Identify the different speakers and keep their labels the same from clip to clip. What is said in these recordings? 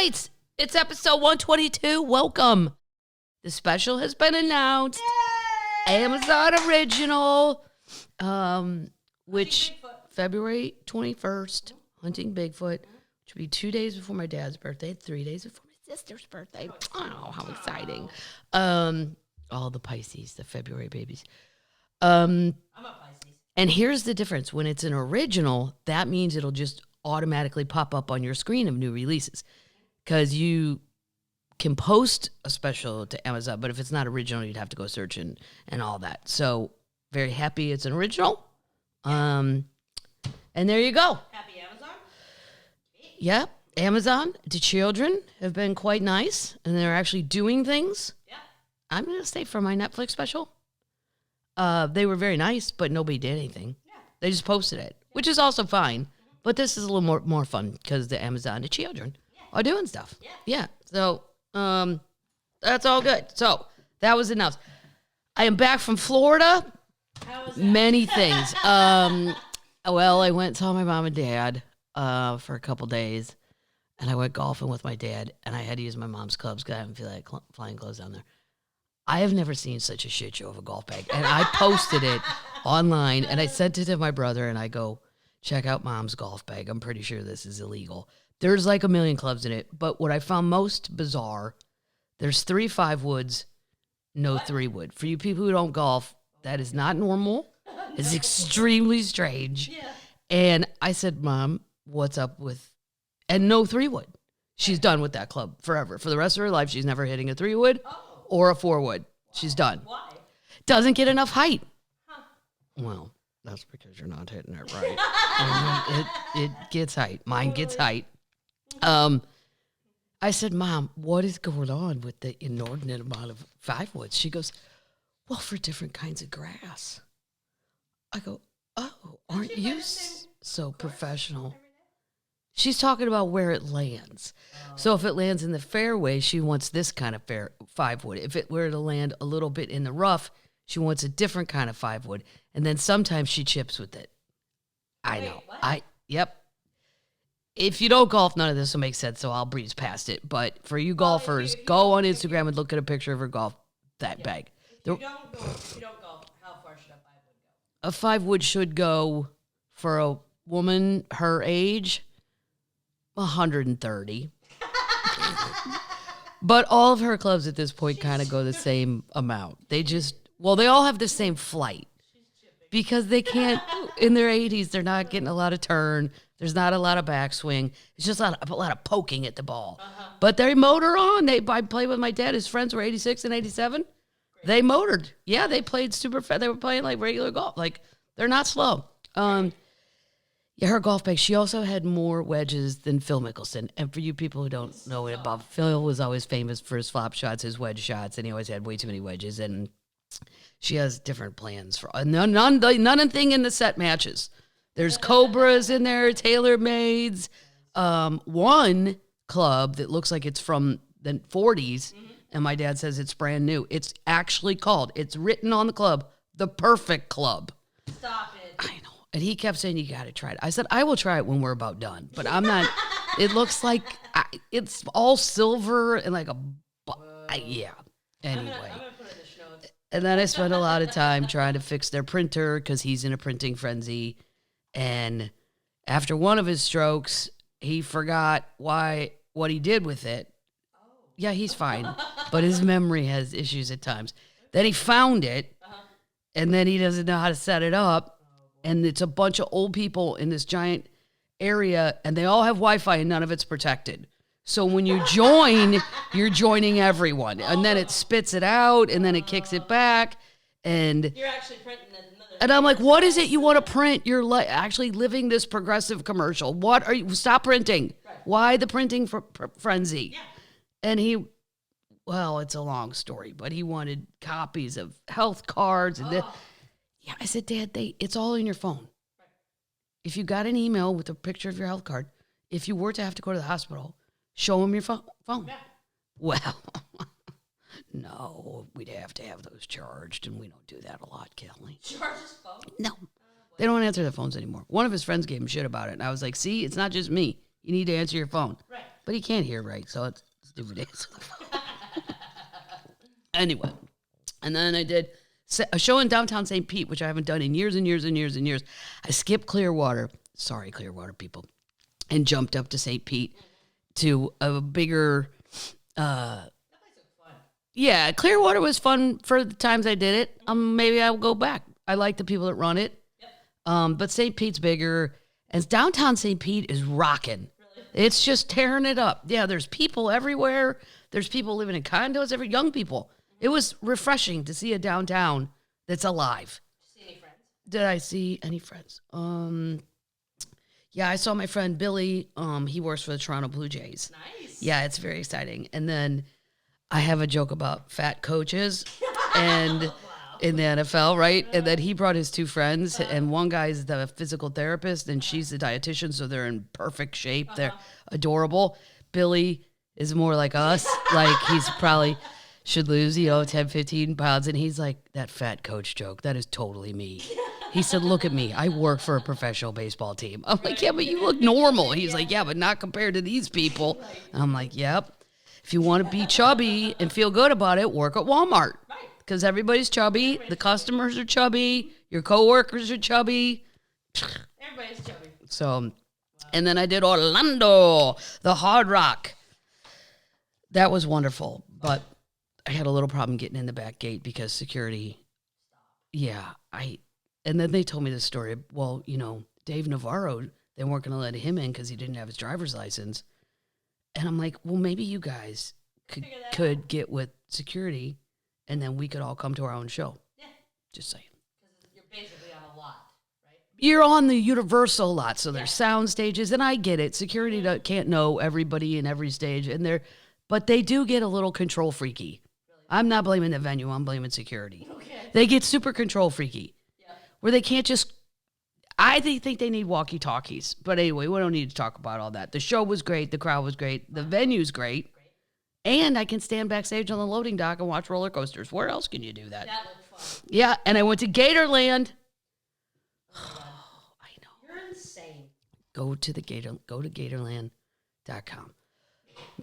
Speaker 1: right. It's episode 122. Welcome. The special has been announced. Yay! Amazon original. Which February 21st, Hunting Bigfoot, which will be 2 days before my dad's birthday, 3 days before my sister's birthday. Oh, how exciting. All the Pisces, the February babies. I'm a Pisces. And here's the difference. When it's an original, that means it'll just automatically pop up on your screen of new releases. Because you can post a special to Amazon, but if it's not original, you'd have to go search and all that. So very happy it's an original. And there you go.
Speaker 2: Happy Amazon?
Speaker 1: Yeah, Amazon. The children have been quite nice, and they're actually doing things.
Speaker 2: Yeah.
Speaker 1: I'm going to stay for my Netflix special. They were very nice, but nobody did anything. Yeah. They just posted it, which is also fine. Mm-hmm. But this is a little more fun because the Amazon, the children are doing stuff. Yeah. So that's all good. So that was announced. I am back from Florida.
Speaker 2: How was that?
Speaker 1: Many things. Well, I went and saw my mom and dad for a couple days, and I went golfing with my dad, and I had to use my mom's clubs because I didn't feel like flying clothes down there. I have never seen such a shit show of a golf bag, and I posted it online, and I sent it to my brother, and I go, check out mom's golf bag. I'm pretty sure this is illegal. There's like a million clubs in it, but what I found most bizarre, there's 3 5-woods, no 3-wood. For you people who don't golf, that is not normal. It's extremely strange. Yeah. And I said, Mom, what's up with... And no 3-wood. She's done with that club forever. For the rest of her life, she's never hitting a 3-wood or a 4-wood. She's done.
Speaker 2: Why?
Speaker 1: Doesn't get enough height. Huh. Well, that's because you're not hitting it right. It gets height. Mine gets height. I said, Mom, what is going on with the inordinate amount of 5-woods? She goes, well, for different kinds of grass. I go, oh, aren't you so professional? She's talking about where it lands. Oh. So if it lands in the fairway, she wants this kind of 5-wood. If it were to land a little bit in the rough, she wants a different kind of 5-wood. And then sometimes she chips with it. I know. What? Yep. If you don't golf, none of this will make sense, so I'll breeze past it. But for you golfers, go on Instagram and look at a picture of her golf bag.
Speaker 2: If you don't golf, how far should a 5-wood go?
Speaker 1: A 5-wood should go, for a woman her age, 130. But all of her clubs at this point kind of go the same amount. They all have the same flight. Because they can't, in their 80s, they're not getting a lot of turn. There's not a lot of backswing. It's just a lot of poking at the ball. Uh-huh. But they motor on. I played with my dad. His friends were 86 and 87. Great. They motored. Yeah, they played super fast. They were playing like regular golf. Like, they're not slow. Yeah, her golf bag, she also had more wedges than Phil Mickelson. And for you people who don't know it about, Phil was always famous for his flop shots, his wedge shots, and he always had way too many wedges. And she has different plans for none thing in the set matches. There's Cobras in there, TaylorMades. One club that looks like it's from the 40s, and my dad says it's brand new. It's actually called, it's written on the club, the Perfect Club.
Speaker 2: Stop it.
Speaker 1: I know. And he kept saying, you got to try it. I said, I will try it when we're about done. But I'm not, it looks like, it's all silver and like yeah. Anyway. I'm gonna put it in the show notes. And then I spent a lot of time trying to fix their printer because he's in a printing frenzy. And after one of his strokes, he forgot what he did with it. Oh. Yeah, he's fine. But his memory has issues at times. Then he found it, and then he doesn't know how to set it up. And it's a bunch of old people in this giant area, and they all have Wi-Fi, and none of it's protected. So when you join, you're joining everyone. And then it spits it out, and then it kicks it back. And
Speaker 2: you're actually printing another.
Speaker 1: And I'm like, what is it you want to print? You're actually living this progressive commercial. What are you? Stop printing. Right. Why the printing frenzy? Yeah. And it's a long story, but he wanted copies of health cards. And yeah, I said, Dad, it's all in your phone. Right. If you got an email with a picture of your health card, if you were to have to go to the hospital, show him your phone. Yeah. Well, no, we'd have to have those charged, and we don't do that a lot, Kelly.
Speaker 2: Charge his phone?
Speaker 1: No. They don't answer their phones anymore. One of his friends gave him shit about it, and I was like, see, it's not just me. You need to answer your phone.
Speaker 2: Right.
Speaker 1: But he can't hear right, so it's stupid. Anyway, and then I did a show in downtown St. Pete, which I haven't done in years and years and years and years. I skipped Clearwater. Sorry, Clearwater people. And jumped up to St. Pete to a bigger... yeah, Clearwater was fun for the times I did it. Maybe I'll go back. I like the people that run it. Yep. But St. Pete's bigger. And downtown St. Pete is rocking. Really? It's just tearing it up. Yeah, there's people everywhere. There's people living in condos, young people. It was refreshing to see a downtown that's alive.
Speaker 2: Did you see any friends?
Speaker 1: Did I see any friends? Yeah, I saw my friend Billy. He works for the Toronto Blue Jays.
Speaker 2: Nice.
Speaker 1: Yeah, it's very exciting. And then I have a joke about fat coaches and in the NFL, right? And then he brought his two friends, and one guy's the physical therapist, and she's the dietitian, so they're in perfect shape. They're adorable. Billy is more like us. Like, he's probably should lose, 10, 15 pounds. And he's like, that fat coach joke, that is totally me. He said, look at me. I work for a professional baseball team. I'm like, yeah, but you look normal. He's like, yeah, but not compared to these people. I'm like, yep. If you want to be chubby and feel good about it, work at Walmart. Because everybody's chubby. The customers are chubby. Your coworkers are chubby.
Speaker 2: Everybody's chubby.
Speaker 1: So, and then I did Orlando, the Hard Rock. That was wonderful. But I had a little problem getting in the back gate because security. Yeah, and then they told me this story. Well, Dave Navarro, they weren't going to let him in because he didn't have his driver's license. And I'm like, well, maybe you guys could get with security, and then we could all come to our own show. Yeah. Just saying.
Speaker 2: Because you're basically on a lot, right?
Speaker 1: You're on the Universal lot, so there's sound stages, and I get it. Security can't know everybody in every stage, but they do get a little control freaky. Really? I'm not blaming the venue. I'm blaming security. Okay. They get super control freaky, where they can't just... I think they need walkie-talkies. But anyway, we don't need to talk about all that. The show was great. The crowd was great. The venue's great. And I can stand backstage on the loading dock and watch roller coasters. Where else can you do that?
Speaker 2: That looked fun.
Speaker 1: Yeah, and I went to Gatorland. I know.
Speaker 2: You're insane.
Speaker 1: Go to Gatorland.com.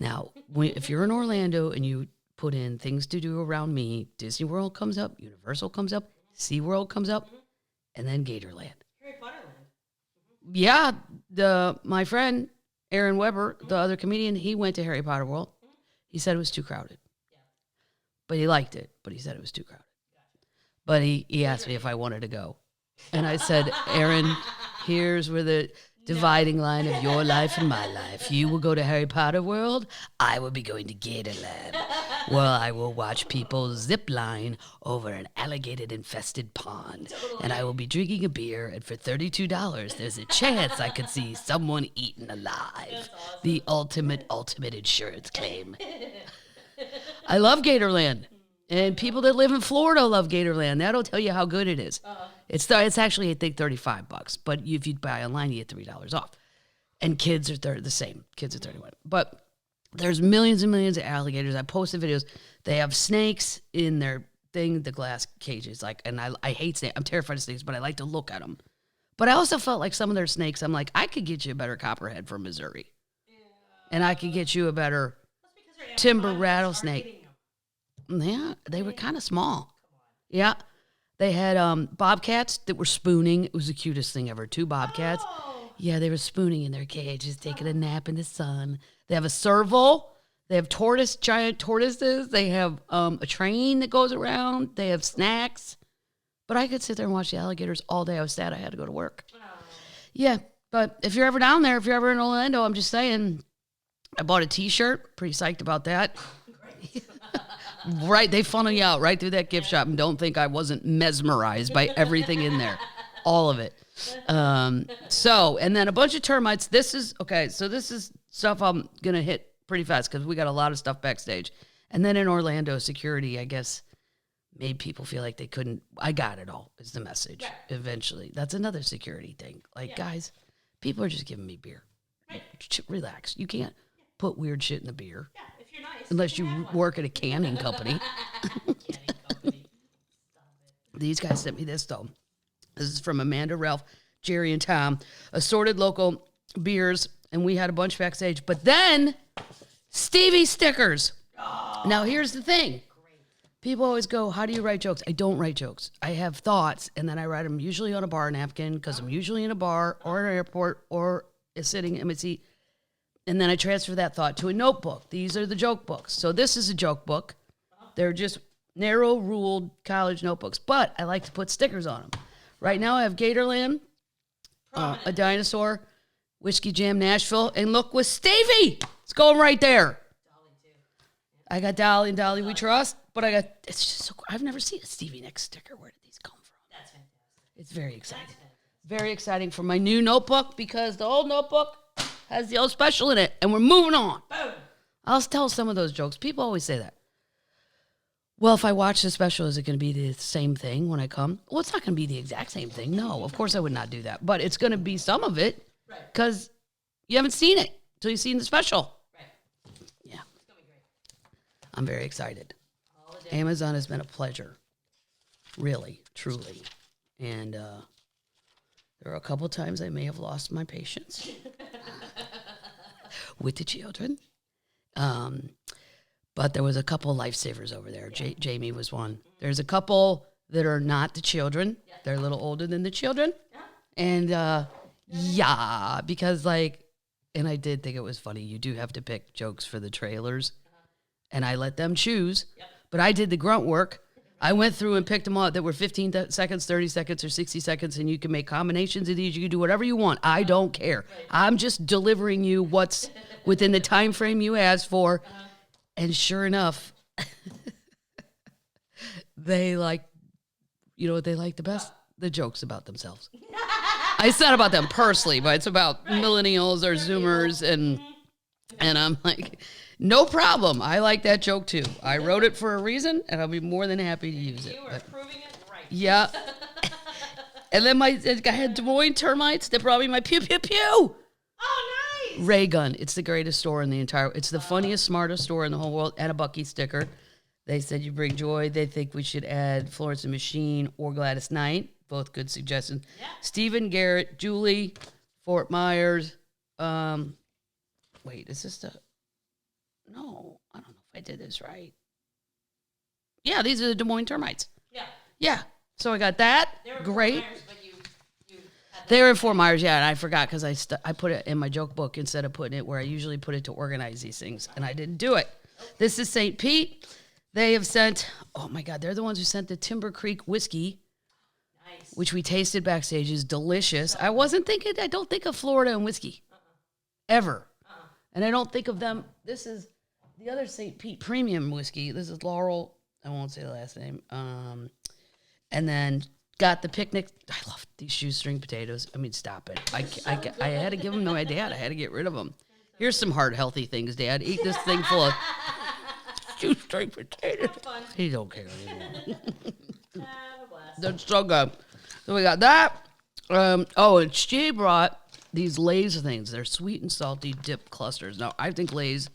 Speaker 1: Now, if you're in Orlando and you put in things to do around me, Disney World comes up, Universal comes up, SeaWorld comes up, and then Gatorland. Yeah, my friend Aaron Weber, the other comedian, he went to Harry Potter World. He said it was too crowded. Yeah. But he liked it, but he said it was too crowded. But he asked me if I wanted to go. And I said, Aaron, here's where the dividing line of your life and my life. You will go to Harry Potter World. I will be going to Gatorland. Well, I will watch people zip line over an alligator-infested pond. Totally. And I will be drinking a beer, and for $32, there's a chance I could see someone eaten alive. Awesome. The ultimate insurance claim. I love Gatorland. And people that live in Florida love Gatorland. That'll tell you how good it is. It's actually, I think, $35. But if you buy online, you get $3 off. And kids are the same. Kids are 31. But there's millions and millions of alligators. I posted videos. They have snakes in their thing, the glass cages. And I hate snakes. I'm terrified of snakes, but I like to look at them. But I also felt like some of their snakes, I'm like, I could get you a better copperhead from Missouri. Yeah. And I could get you a better timber rattlesnake. Yeah, they were kind of small. Yeah. They had bobcats that were spooning. It was the cutest thing ever. 2 bobcats. Oh. Yeah, they were spooning in their cages, taking a nap in the sun. They have a serval. They have giant tortoises. They have a train that goes around. They have snacks. But I could sit there and watch the alligators all day. I was sad I had to go to work. Oh. Yeah, but if you're ever down there, if you're ever in Orlando, I'm just saying, I bought a T-shirt. Pretty psyched about that. Right, they funnel you out right through that gift shop, and don't think I wasn't mesmerized by everything in there, all of it. And then a bunch of termites. This is stuff I'm gonna hit pretty fast because we got a lot of stuff backstage. And then in Orlando, security, I guess, made people feel like they couldn't. I got it all. Is the message eventually? That's another security thing. Guys, people are just giving me beer. Right. Relax. You can't put weird shit in the beer. Yeah. Nice. Unless you work at a canning company. These guys sent me this, though. This is from Amanda, Ralph, Jerry, and Tom. Assorted local beers, and we had a bunch backstage. But then Stevie stickers. Now, here's the thing. People always go, how do you write jokes? I don't write jokes. I have thoughts, and then I write them usually on a bar napkin because I'm usually in a bar or an airport or sitting in my seat. And then I transfer that thought to a notebook. These are the joke books. So this is a joke book. They're just narrow-ruled college notebooks, but I like to put stickers on them. Right now I have Gatorland, a dinosaur, Whiskey Jam Nashville, and look with Stevie. It's going right there. I got Dolly and Dolly We Trust, but it's just so cool. I've never seen a Stevie Nicks sticker. Where did these come from?
Speaker 2: That's fantastic.
Speaker 1: It's very exciting. Very exciting for my new notebook because the old notebook has the old special in it, and we're moving on.
Speaker 2: Boom.
Speaker 1: I'll tell some of those jokes. People always say that. Well, if I watch the special, is it going to be the same thing when I come? Well, it's not going to be the exact same thing. No, of course I would not do that. But it's going to be some of it because you haven't seen it until you've seen the special. Yeah.
Speaker 2: It's going to be great.
Speaker 1: I'm very excited. Amazon has been a pleasure. Really, truly. And there are a couple times I may have lost my patience with the children. But there was a couple lifesavers over there. Jamie was one. There's a couple that are not the children. They're a little older than the children. And because and I did think it was funny. You do have to pick jokes for the trailers. And I let them choose. But I did the grunt work. I went through and picked them out that were 15 seconds, 30 seconds, or 60 seconds, and you can make combinations of these. You can do whatever you want. I don't care. I'm just delivering you what's within the time frame you asked for. And sure enough, they like, you know what they like the best? The jokes about themselves. It's not about them personally, but it's about millennials or Zoomers, and I'm like, no problem. I like that joke too. I wrote it for a reason, and I'll be more than happy to use it.
Speaker 2: You are proving it right.
Speaker 1: Yeah. And then I had Des Moines termites that brought me my pew pew pew.
Speaker 2: Oh, nice.
Speaker 1: Ray gun. It's the greatest store in the entire. It's the funniest, smartest store in the whole world. And a Bucky sticker. They said you bring joy. They think we should add Florence and Machine or Gladys Knight. Both good suggestions. Yeah. Stephen Garrett, Julie, Fort Myers. Wait, is this the? No, I don't know if I did this right. Yeah, these are the Des Moines termites.
Speaker 2: Yeah.
Speaker 1: Yeah. So I got that.
Speaker 2: They were
Speaker 1: great.
Speaker 2: Fort Myers, but you
Speaker 1: they were in Fort Myers, yeah, and I forgot because I put it in my joke book instead of putting it where I usually put it to organize these things, and I didn't do it. This is St. Pete. They have sent, oh my God, they're the ones who sent the Timber Creek whiskey,
Speaker 2: nice.
Speaker 1: Which we tasted backstage. Is delicious. I don't think of Florida and whiskey, ever. And I don't think of them. This is the other St. Pete premium whiskey. This is Laurel. I won't say the last name. And then got the picnic. I love these shoestring potatoes. I mean, stop it. I had to give them to my dad. I had to get rid of them. Here's some hard, healthy things, Dad. Eat this thing full of shoestring potatoes. He don't care anymore. That's so good. So we got that. And she brought these Lay's things. They're sweet and salty dip clusters. Now, I think Lay's,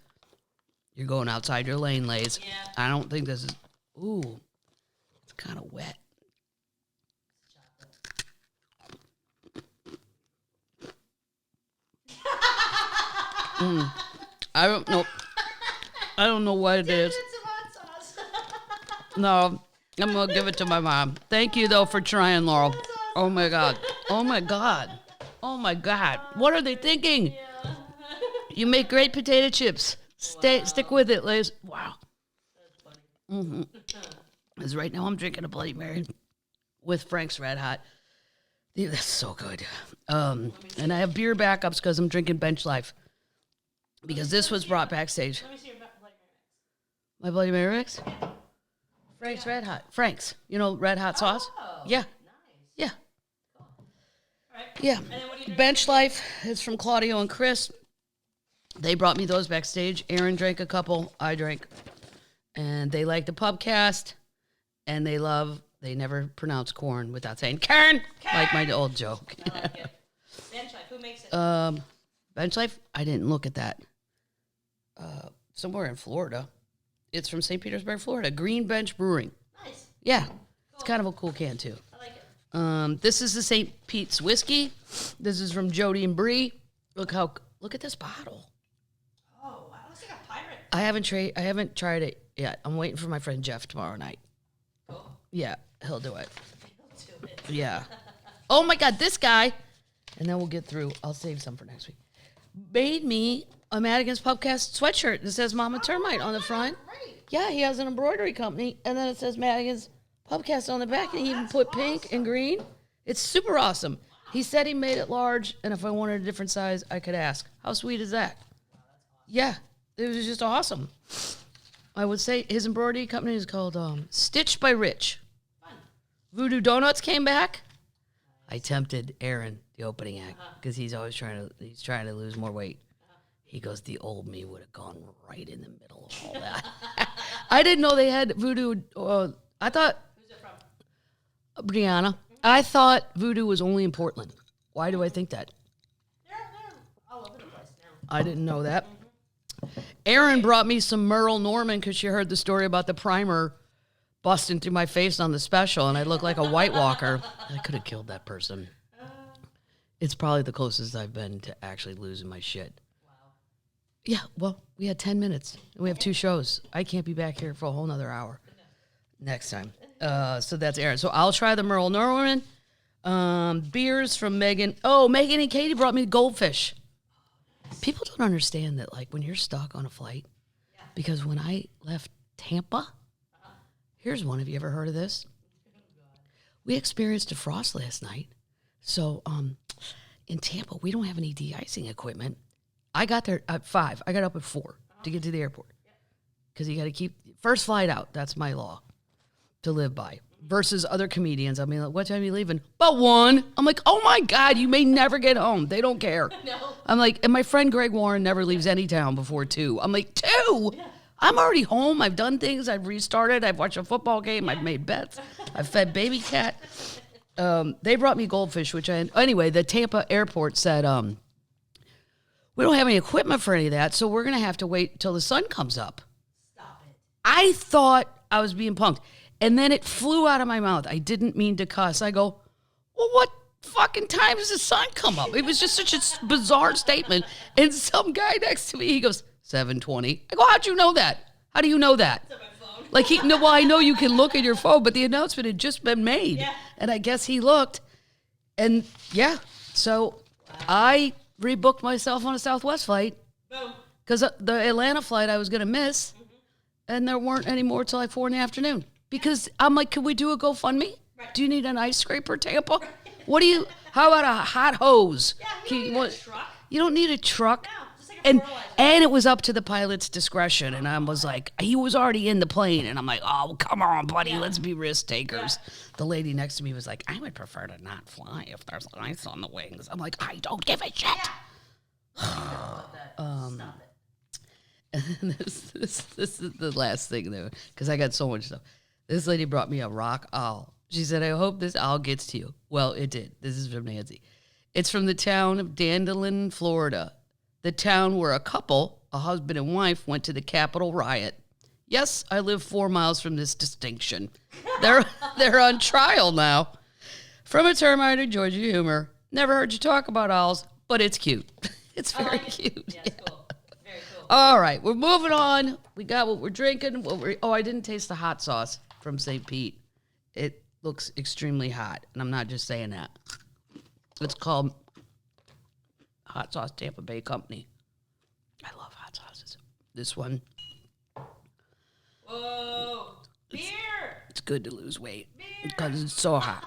Speaker 1: you're going outside your lane, Lay's.
Speaker 2: Yeah.
Speaker 1: I don't think this is, it's kind of wet. I don't know. I don't know what it is. No, I'm going to give it to my mom. Thank you, though, for trying, Laurel. Oh, my God. Oh, my God. Oh, my God. What are they thinking?
Speaker 2: Yeah.
Speaker 1: You make great potato chips. Stick with it, Liz. Wow.
Speaker 2: That's funny.
Speaker 1: Because right now I'm drinking a Bloody Mary with Frank's Red Hot. Dude, that's so good. And I have beer backups because I'm drinking Bench Life. Because this was brought backstage.
Speaker 2: Let me see your Bloody Mary mix.
Speaker 1: My Bloody Mary mix? Frank's Red Hot. Frank's. You know, red hot sauce? Yeah.
Speaker 2: Nice.
Speaker 1: Yeah.
Speaker 2: Cool. All right.
Speaker 1: Yeah.
Speaker 2: And then what do you drink?
Speaker 1: Bench Life is from Claudio and Chris. They brought me those backstage. Aaron drank a couple. I drank. And they like the Pubcast. And they never pronounce corn without saying Karen. Like my old joke.
Speaker 2: I like it. Bench Life. Who makes it?
Speaker 1: Bench Life? I didn't look at that. Somewhere in Florida. It's from St. Petersburg, Florida. Green Bench Brewing.
Speaker 2: Nice.
Speaker 1: Yeah.
Speaker 2: Cool.
Speaker 1: It's kind of a cool can, too.
Speaker 2: I like it.
Speaker 1: This is the St. Pete's whiskey. This is from Jody and Bree. Look at this bottle.
Speaker 2: Oh, wow. Looks like a pirate
Speaker 1: I haven't tried it yet. I'm waiting for my friend Jeff tomorrow night.
Speaker 2: Cool.
Speaker 1: Yeah, he'll do it.
Speaker 2: He'll do it.
Speaker 1: Yeah. Oh my God, this guy, and then we'll get through. I'll save some for next week. Made me a Madigan's Pubcast sweatshirt that says Mama Termite on the front.
Speaker 2: Great.
Speaker 1: Yeah, he has an embroidery company, and then it says Madigan's Pubcast on the back, and he even put pink and green. It's super awesome. He said he made it large, and if I wanted a different size, I could ask. How sweet is that? Yeah, it was just awesome. I would say his embroidery company is called Stitched by Rich.
Speaker 2: Fun.
Speaker 1: Voodoo Donuts came back. I tempted Aaron, the opening act, because he's always trying to lose more weight. He goes, the old me would have gone right in the middle of all that. I didn't know they had voodoo. I thought.
Speaker 2: Who's it from?
Speaker 1: Brianna. I thought voodoo was only in Portland. Why do I think that?
Speaker 2: They're all over the place now.
Speaker 1: I didn't know that. Erin brought me some Merle Norman because she heard the story about the primer busting through my face on the special, and I looked like a White Walker. I could have killed that person. It's probably the closest I've been to actually losing my shit.
Speaker 2: Wow.
Speaker 1: Yeah, well, we had 10 minutes. We have 2 shows. I can't be back here for a whole nother hour next time. So that's Aaron. So I'll try the Merle Norman. Beers from Megan. Oh, Megan and Katie brought me goldfish. People don't understand that, like, when you're stuck on a flight, because when I left Tampa, here's one. Have you ever heard of this? We experienced a frost last night. So in Tampa, we don't have any de-icing equipment. I got there at 5. I got up at 4 to get to the airport. Because you got to keep first flight out. That's my law to live by. Versus other comedians. I mean, like, what time are you leaving? About 1. I'm like, oh my God, you may never get home. They don't care.
Speaker 2: No.
Speaker 1: I'm like, and my friend Greg Warren never leaves any town before 2. I'm like, 2? Yeah. I'm already home. I've done things. I've restarted. I've watched a football game. I've made bets. I've fed baby cat. They brought me goldfish, anyway, the Tampa airport said, we don't have any equipment for any of that, so we're going to have to wait till the sun comes up.
Speaker 2: Stop it.
Speaker 1: I thought I was being punked. And then it flew out of my mouth. I didn't mean to cuss. I go, well, what fucking time does the sun come up? It was just such a bizarre statement. And some guy next to me, he goes, 7:20. I go, how'd you know that? How do you know that?
Speaker 2: It's on my phone.
Speaker 1: Like, well, I know you can look at your phone, but the announcement had just been made.
Speaker 2: Yeah.
Speaker 1: And I guess he looked. And, yeah, so I rebooked myself on a Southwest flight.
Speaker 2: Boom.
Speaker 1: Because the Atlanta flight I was going to miss, and there weren't any more till like 4 in the afternoon. Because I'm like, could we do a GoFundMe?
Speaker 2: Right.
Speaker 1: Do you need an ice scraper, Tampa? How about a hot hose?
Speaker 2: Yeah, you don't need a truck.
Speaker 1: You don't need a truck.
Speaker 2: No, just like a fertilizer.
Speaker 1: And it was up to the pilot's discretion. And I was like, he was already in the plane. And I'm like, oh, come on, buddy, let's be risk takers. Yeah. The lady next to me was like, I would prefer to not fly if there's ice on the wings. I'm like, I don't give a shit.
Speaker 2: Stop it.
Speaker 1: And this is the last thing, though, because I got so much stuff. This lady brought me a rock owl. She said, I hope this owl gets to you. Well, it did. This is from Nancy. It's from the town of Dandelion, Florida. The town where a couple, a husband and wife, went to the Capitol riot. Yes, I live 4 miles from this distinction. They're on trial now. From a termite of Georgia humor. Never heard you talk about owls, but it's cute. It's very cute.
Speaker 2: Yeah, it's cool. Very cool.
Speaker 1: All right, we're moving on. We got what we're drinking. I didn't taste the hot sauce from St. Pete. It looks extremely hot, and I'm not just saying that. It's called Hot Sauce Tampa Bay Company. I love hot sauces. This one.
Speaker 2: Whoa. Beer.
Speaker 1: It's good to lose weight because it's so hot.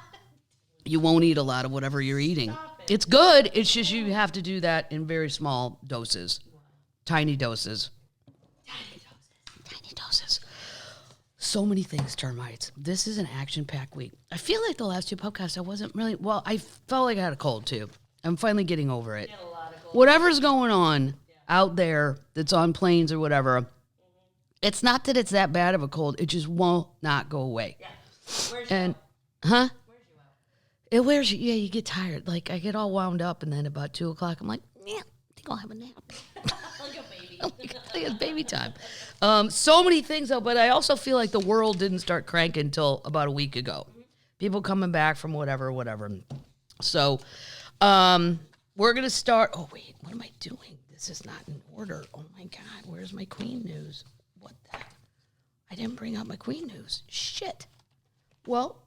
Speaker 1: You won't eat a lot of whatever you're eating. It's good. It's just you have to do that in very small doses. Tiny doses. Tiny doses. So many things, termites. This is an action-packed week. I feel like the last 2 podcasts, I wasn't really... Well, I felt like I had a cold, too. I'm finally getting over it. Whatever's going on out there that's on planes or whatever, it's not that it's that bad of a cold. It just won't not go away.
Speaker 2: Yeah. Where's
Speaker 1: And,
Speaker 2: you
Speaker 1: huh?
Speaker 2: Where's you out?
Speaker 1: It wears you. Yeah, you get tired. Like, I get all wound up, and then about 2 o'clock, I'm like, yeah, I think I'll have a nap.
Speaker 2: Like a baby.
Speaker 1: It's baby time. So many things, though, but I also feel like the world didn't start cranking until about a week ago. People coming back from whatever. So, we're going to start. Oh, wait, what am I doing? this is not in order. Oh, my God. Where's my Queen news? What the? I didn't bring up my Queen news. Shit. Well,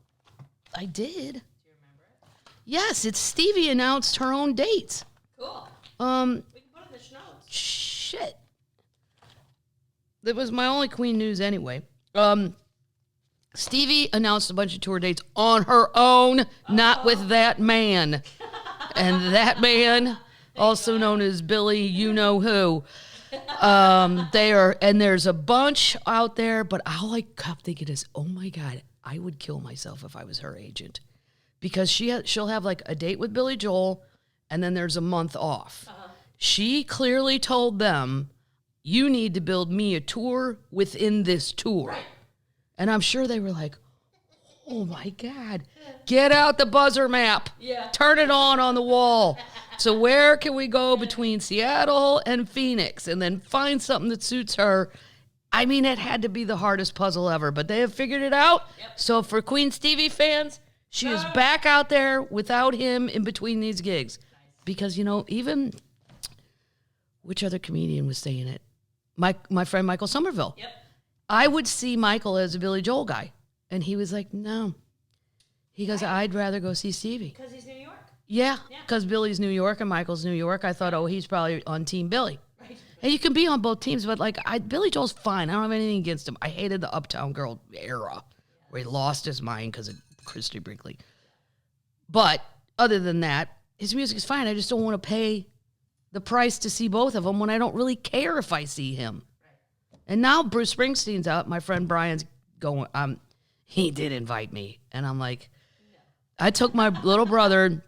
Speaker 1: I did.
Speaker 2: Do you remember it?
Speaker 1: Yes, it's Stevie announced her own dates.
Speaker 2: Cool. We can put it in the show notes.
Speaker 1: Shit. That was my only Queen news anyway. Stevie announced a bunch of tour dates on her own, not with that man. And that man, also known as Billy you-know-who, there's a bunch out there, but all I kept thinking is, oh my God, I would kill myself if I was her agent. Because she'll have like a date with Billy Joel, and then there's a month off. She clearly told them, you need to build me a tour within this tour.
Speaker 2: Right.
Speaker 1: And I'm sure they were like, oh my God, get out the buzzer map.
Speaker 2: Yeah.
Speaker 1: Turn it on the wall. So where can we go between Seattle and Phoenix and then find something that suits her? I mean, it had to be the hardest puzzle ever, but they have figured it out.
Speaker 2: Yep.
Speaker 1: So for Queen Stevie fans, she is back out there without him in between these gigs.
Speaker 2: Nice.
Speaker 1: Because, even, which other comedian was saying it? My friend Michael Somerville.
Speaker 2: Yep.
Speaker 1: I would see Michael as a Billy Joel guy. And he was like, no. He goes, I'd rather go see Stevie.
Speaker 2: Because he's New York.
Speaker 1: Yeah, because Billy's New York and Michael's New York. I thought, he's probably on Team Billy.
Speaker 2: Right.
Speaker 1: And you can be on both teams, but Billy Joel's fine. I don't have anything against him. I hated the Uptown Girl era where he lost his mind because of Christy Brinkley. But other than that, his music is fine. I just don't want to pay the price to see both of them when I don't really care if I see him. Right. And now Bruce Springsteen's out. My friend Brian's going. He did invite me, and I'm like, I took my little brother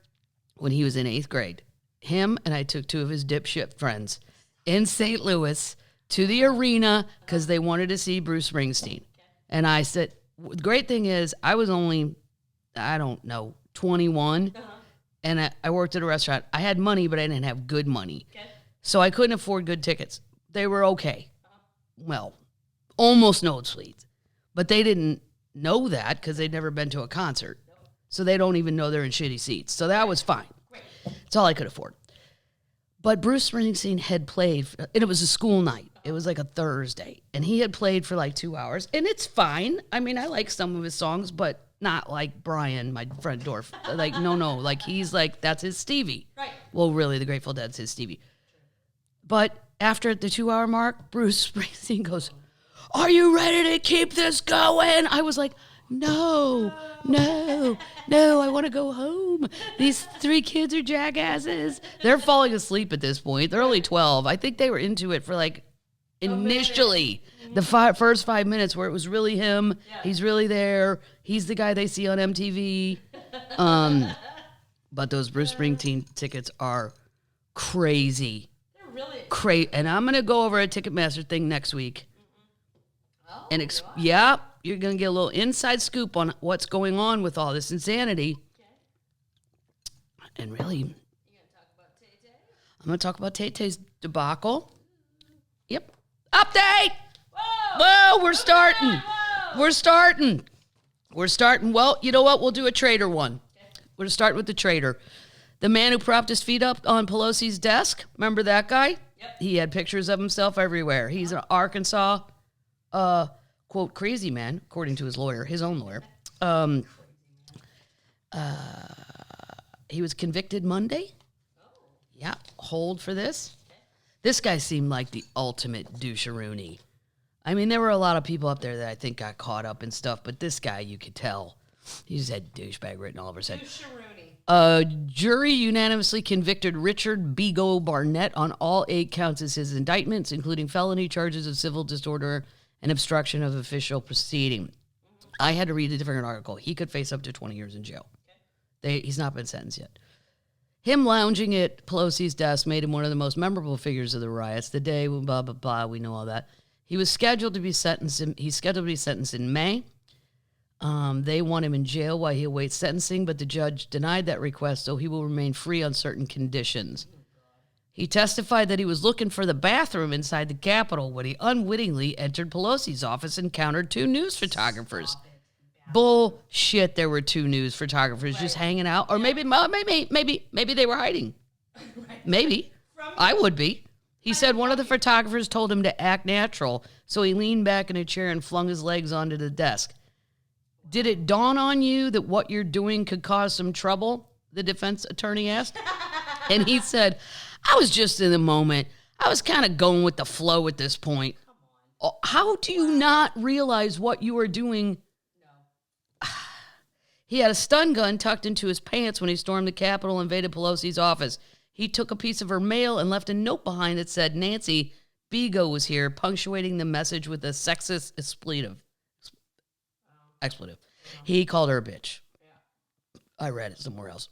Speaker 1: when he was in 8th grade. Him and I took 2 of his dipshit friends in St. Louis to the arena because they wanted to see Bruce Springsteen. And I said, the great thing is I was only, 21, and I worked at a restaurant. I had money, but I didn't have good money.
Speaker 2: Okay.
Speaker 1: So I couldn't afford good tickets. They were okay. Well, almost nosebleeds. But they didn't know that because they'd never been to a concert. So they don't even know they're in shitty seats. So that was fine.
Speaker 2: Great.
Speaker 1: It's all I could afford. But Bruce Springsteen had played, and it was a school night. It was like a Thursday. And he had played for like 2 hours. And it's fine. I mean, I like some of his songs, but not like Brian, my friend Dorf. Like, no. Like, he's like, that's his Stevie.
Speaker 2: Right.
Speaker 1: Well, really, the Grateful Dead's his Stevie. But after the 2-hour mark, Bruce Springsteen goes, are you ready to keep this going? I was like, no, I want to go home. These 3 kids are jackasses. They're falling asleep at this point. They're only 12. I think they were into it for like initially the first 5 minutes where it was really him. Yeah. He's really there. He's the guy they see on MTV. But those Bruce Springsteen tickets are crazy.
Speaker 2: They're really
Speaker 1: crazy. And I'm going to go over a Ticketmaster thing next week.
Speaker 2: Oh,
Speaker 1: And you're going to get a little inside scoop on what's going on with all this insanity.
Speaker 2: Okay.
Speaker 1: And really,
Speaker 2: You gonna talk about Tay-Tay?
Speaker 1: I'm going to talk about Tay-Tay's debacle. Yep. Update!
Speaker 2: Whoa!
Speaker 1: We're starting.
Speaker 2: Whoa!
Speaker 1: We're starting. Well, you know what? We'll do a trader one. Okay. We're starting with the trader. The man who propped his feet up on Pelosi's desk. Remember that guy?
Speaker 2: Yep.
Speaker 1: He had pictures of himself everywhere. He's an Arkansas quote, crazy man, according to his lawyer, his own lawyer. He was convicted Monday. Oh. Yeah, hold for this. Okay. This guy seemed like the ultimate douche-a-rooney. I mean, there were a lot of people up there that I think got caught up in stuff, but this guy, you could tell. He just had douchebag written all over his head.
Speaker 2: Douche-a-rooney.
Speaker 1: Jury unanimously convicted Richard Beagle Barnett on all 8 counts of his indictments, including felony charges of civil disorder and obstruction of official proceeding. I had to read a different article. He could face up to 20 years in jail. Okay. He's not been sentenced yet. Him lounging at Pelosi's desk made him one of the most memorable figures of the riots. The day, blah, blah, blah, we know all that. He's scheduled to be sentenced in May. They want him in jail while he awaits sentencing, but the judge denied that request, so he will remain free on certain conditions. He testified that he was looking for the bathroom inside the Capitol when he unwittingly entered Pelosi's office and encountered 2 news photographers. Bullshit, there were 2 news photographers just hanging out. Or maybe they were hiding. Maybe. I would be. He said one of the photographers told him to act natural, so he leaned back in a chair and flung his legs onto the desk. Did it dawn on you that what you're doing could cause some trouble? The defense attorney asked. And he said, I was just in the moment. I was kind of going with the flow at this point. How do you not realize what you are doing? No. He had a stun gun tucked into his pants when he stormed the Capitol and invaded Pelosi's office. He took a piece of her mail and left a note behind that said, Nancy, Bigo was here, punctuating the message with a sexist expletive. He called her a bitch. I read it somewhere else.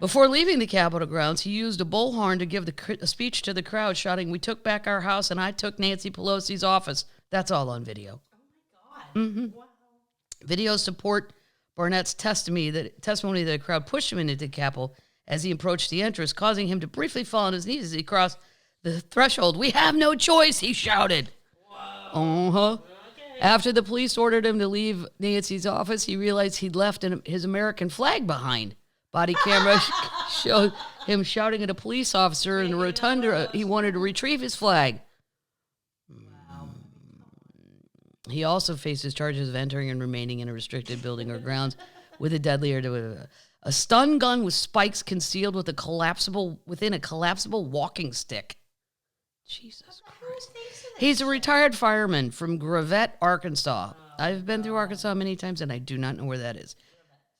Speaker 1: Before leaving the Capitol grounds, he used a bullhorn to give a speech to the crowd, shouting, we took back our house and I took Nancy Pelosi's office. That's all on video.
Speaker 2: Oh, my God.
Speaker 1: Mm-hmm. Wow. Videos support Barnett's testimony that the crowd pushed him into the Capitol as he approached the entrance, causing him to briefly fall on his knees as he crossed the threshold. We have no choice, he shouted. Whoa. Uh-huh. Okay. After the police ordered him to leave Nancy's office, he realized he'd left his American flag behind. Body camera showed him shouting at a police officer in the rotunda. He wanted to retrieve his flag. Wow. He also faces charges of entering and remaining in a restricted building or grounds with a deadly or a stun gun with spikes concealed within a collapsible walking stick. Jesus Christ. He's a retired fireman from Gravette, Arkansas. I've been through Arkansas many times, and I do not know where that is.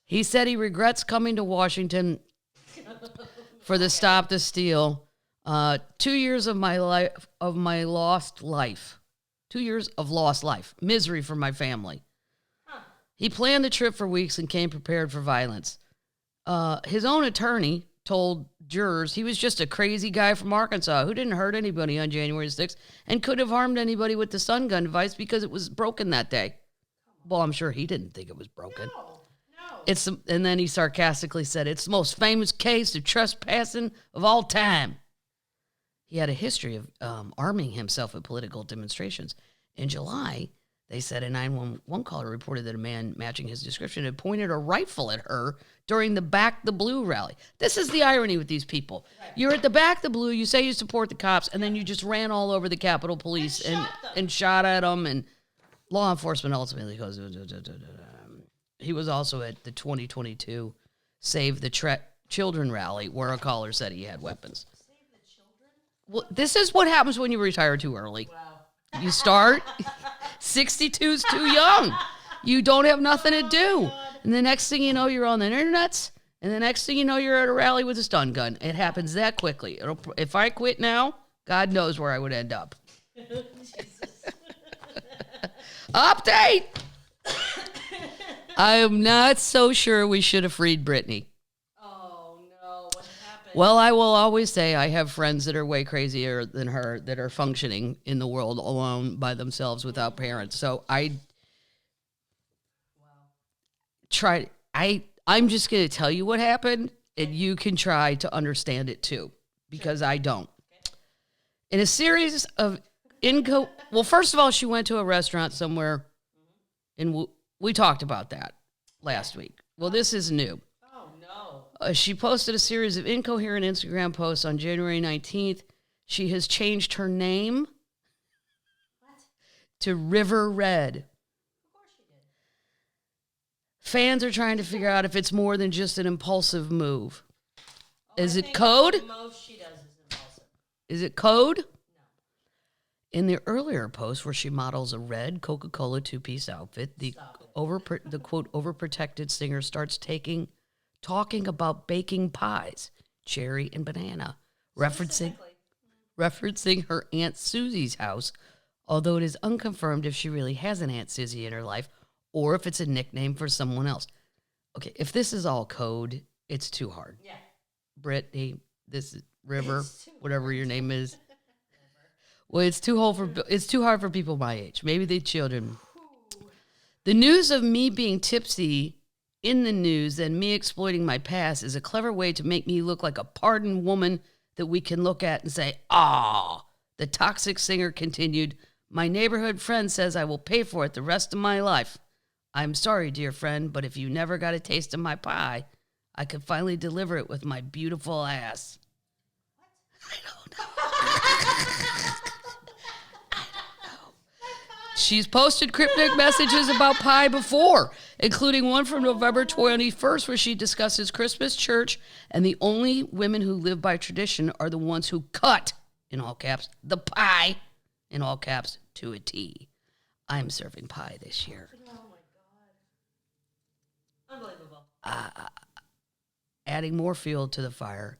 Speaker 1: He said he regrets coming to Washington for the Stop the Steal. 2 years of my lost life. 2 years of lost life. Misery for my family. He planned the trip for weeks and came prepared for violence. His own attorney told jurors he was just a crazy guy from Arkansas who didn't hurt anybody on January 6th and could have harmed anybody with the stun gun device because it was broken that day. Well, I'm sure he didn't think it was broken. No. And then he sarcastically said, it's the most famous case of trespassing of all time. He had a history of arming himself at political demonstrations. In July, they said a 911 caller reported that a man matching his description had pointed a rifle at her during the Back the Blue rally. This is the irony with these people. Right. You're at the Back the Blue, you say you support the cops, and then you just ran all over the Capitol Police and shot at them, and law enforcement ultimately goes... He was also at the 2022 Save the Children rally where a caller said he had weapons. Save the Children? Well, this is what happens when you retire too early. Wow. You start, 62's too young. You don't have nothing to do. And the next thing you know, you're on the internets, and the next thing you know, you're at a rally with a stun gun. It happens that quickly. If I quit now, God knows where I would end up. Update! I am not so sure we should have freed Britney.
Speaker 2: Oh, no. What happened?
Speaker 1: Well, I will always say I have friends that are way crazier than her that are functioning in the world alone by themselves without parents. So I'm just going to tell you what happened, and you can try to understand it too, because I don't. In a series of well, first of all, she went to a restaurant somewhere in... We talked about that last week. Well, this is new.
Speaker 2: Oh, no.
Speaker 1: She posted a series of incoherent Instagram posts on January 19th. She has changed her name to River Red.
Speaker 2: Of course she did.
Speaker 1: Fans are trying to figure out if it's more than just an impulsive move. Is it code?
Speaker 2: The most she does is impulsive.
Speaker 1: Is it code? In the earlier post where she models a red Coca-Cola two-piece outfit, the quote overprotected singer starts talking about baking pies, cherry and banana, referencing her Aunt Susie's house, although it is unconfirmed if she really has an Aunt Susie in her life or if it's a nickname for someone else. Okay, if this is all code, it's too hard.
Speaker 2: Yeah.
Speaker 1: Brittany, this is River, whatever your name is. Well, it's too hard for people my age. Maybe the children. The news of me being tipsy in the news and me exploiting my past is a clever way to make me look like a pardoned woman that we can look at and say, "Ah." The toxic singer continued, "My neighborhood friend says I will pay for it the rest of my life. I'm sorry, dear friend, but if you never got a taste of my pie, I could finally deliver it with my beautiful ass." She's posted cryptic messages about pie before, including one from November 21st where she discusses Christmas, church, and the only women who live by tradition are the ones who cut, in all caps, the pie, in all caps, to a T. I'm serving pie this year.
Speaker 2: Oh, my God. Unbelievable.
Speaker 1: Adding more fuel to the fire,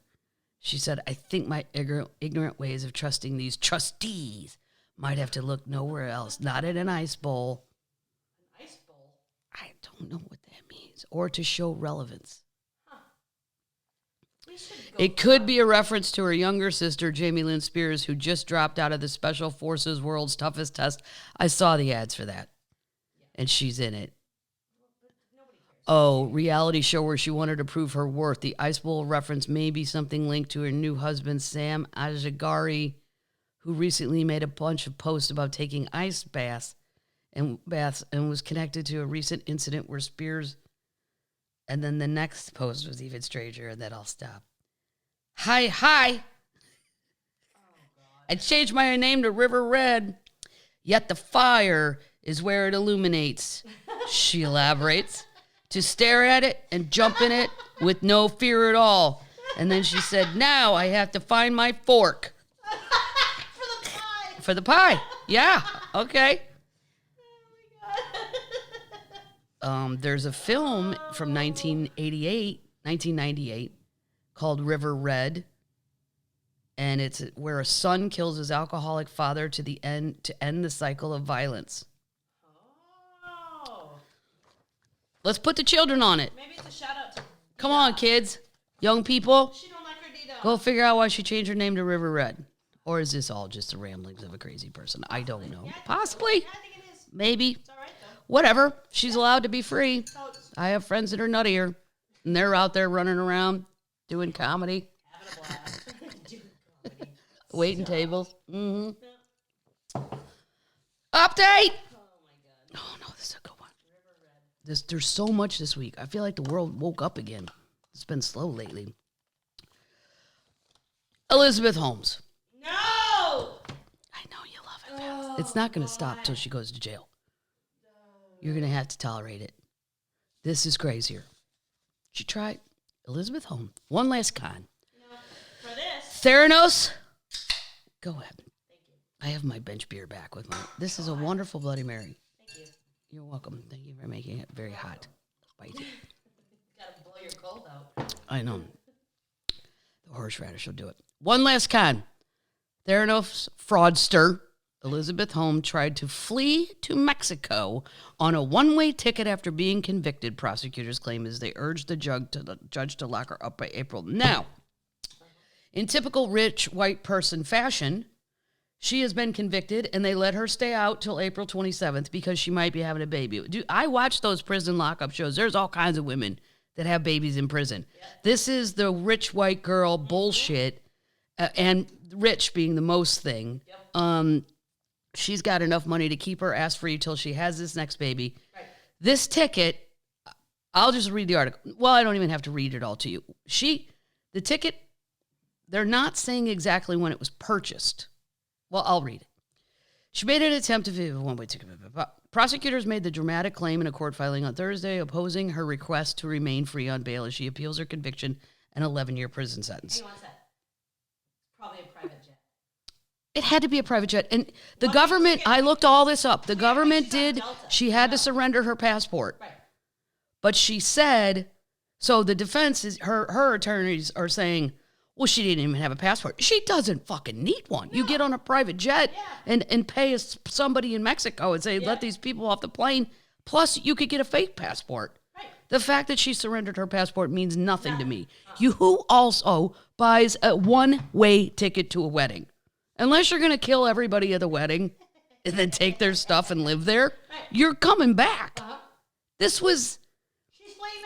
Speaker 1: she said, I think my ignorant ways of trusting these trustees might have to look nowhere else, not in an ice bowl.
Speaker 2: An ice bowl?
Speaker 1: I don't know what that means. Or to show relevance.
Speaker 2: Huh.
Speaker 1: It could be a reference to her younger sister, Jamie Lynn Spears, who just dropped out of the Special Forces World's Toughest Test. I saw the ads for that. And she's in it. Oh, reality show where she wanted to prove her worth. The ice bowl reference may be something linked to her new husband, Sam Ajagari, who recently made a bunch of posts about taking ice baths and was connected to a recent incident where Spears, and then the next post was even stranger, and then I'll stop. Hi. Oh, I changed my name to River Red, yet the fire is where it illuminates, she elaborates, to stare at it and jump in it with no fear at all. And then she said, now I have to find my fork. For the pie. Yeah. Okay.
Speaker 2: Oh, my God.
Speaker 1: There's a film from 1998 called River Red. And it's where a son kills his alcoholic father to end the cycle of violence.
Speaker 2: Oh.
Speaker 1: Let's put the children on it.
Speaker 2: Maybe it's a shout out to
Speaker 1: Come on, kids. Young people.
Speaker 2: She don't like her Dita.
Speaker 1: Go figure out why she changed her name to River Red. Or is this all just the ramblings of a crazy person? I don't know.
Speaker 2: Yeah, I think
Speaker 1: Possibly.
Speaker 2: Yeah, I think it is.
Speaker 1: Maybe.
Speaker 2: It's all right, though.
Speaker 1: Whatever. She's allowed to be free.
Speaker 2: So it's
Speaker 1: I have friends that are nuttier. And they're out there running around doing comedy,
Speaker 2: having a blast. Doing comedy.
Speaker 1: waiting tables. Mm-hmm. Update!
Speaker 2: Oh, my God.
Speaker 1: Oh, no, this is a good one.
Speaker 2: River Red.
Speaker 1: There's so much this week. I feel like the world woke up again. It's been slow lately. Elizabeth Holmes.
Speaker 2: No!
Speaker 1: I know you love it, Babs.
Speaker 2: Oh,
Speaker 1: It's not going to stop till she goes to jail. You're going to have to tolerate it. This is crazier. She tried Elizabeth Holmes. One last con.
Speaker 2: You know, for this.
Speaker 1: Theranos. Go ahead.
Speaker 2: Thank you.
Speaker 1: I have my bench beer back with me. This is a wonderful Bloody Mary.
Speaker 2: Thank you.
Speaker 1: You're welcome. Thank you for making it very hot. Spicy.
Speaker 2: Gotta blow your cold out.
Speaker 1: I know. The horseradish will do it. One last con. Theranos fraudster Elizabeth Holmes tried to flee to Mexico on a one-way ticket after being convicted, prosecutors claim, as they urged the judge to lock her up by April. Now, in typical rich white person fashion, she has been convicted, and they let her stay out till April 27th because she might be having a baby. I watch those prison lockup shows. There's all kinds of women that have babies in prison. Yep. This is the rich white girl bullshit, and rich being the most thing. Yep. She's got enough money to keep her ass free till she has this next baby. Right. This ticket, I'll just read the article. Well, I don't even have to read it all to you. The ticket, they're not saying exactly when it was purchased. Well, I'll read it. She made an attempt to one-way ticket. Prosecutors made the dramatic claim in a court filing on Thursday, opposing her request to remain free on bail as she appeals her conviction and 11-year prison sentence.
Speaker 2: Hang on a sec. Probably a private jet.
Speaker 1: It had to be a private jet. And the government, I looked all this up. The government did, she had to surrender her passport.
Speaker 2: Right.
Speaker 1: But she said, so the defense is, her attorneys are saying, well, she didn't even have a passport. She doesn't fucking need one. No. You get on a private jet and pay somebody in Mexico and say, let these people off the plane. Plus, you could get a fake passport. Right. The fact that she surrendered her passport means nothing to me. You who also buys a one-way ticket to a wedding. Unless you're going to kill everybody at the wedding and then take their stuff and live there, you're coming back. This was,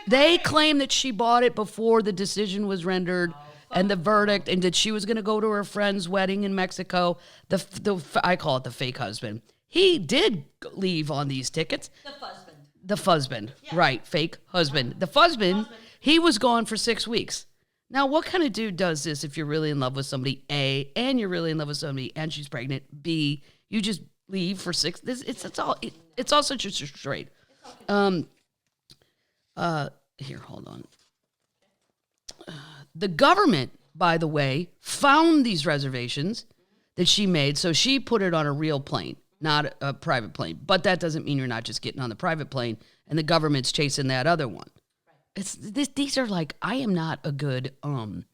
Speaker 1: they claim that she bought it before the decision was rendered and the verdict, and that she was going to go to her friend's wedding in Mexico. I call it the fake husband. He did leave on these tickets. The fuzzband, right, fake husband. The fuzzband, he was gone for 6 weeks. Now, what kind of dude does this if you're really in love with somebody, A, and you're really in love with somebody, and she's pregnant, B, you just leave for 6? It's all such a straight. Here, hold on. The government, by the way, found these reservations that she made, so she put it on a real plane, not a private plane. But that doesn't mean you're not just getting on the private plane, and the government's chasing that other one. These are like, I am not a good
Speaker 2: ID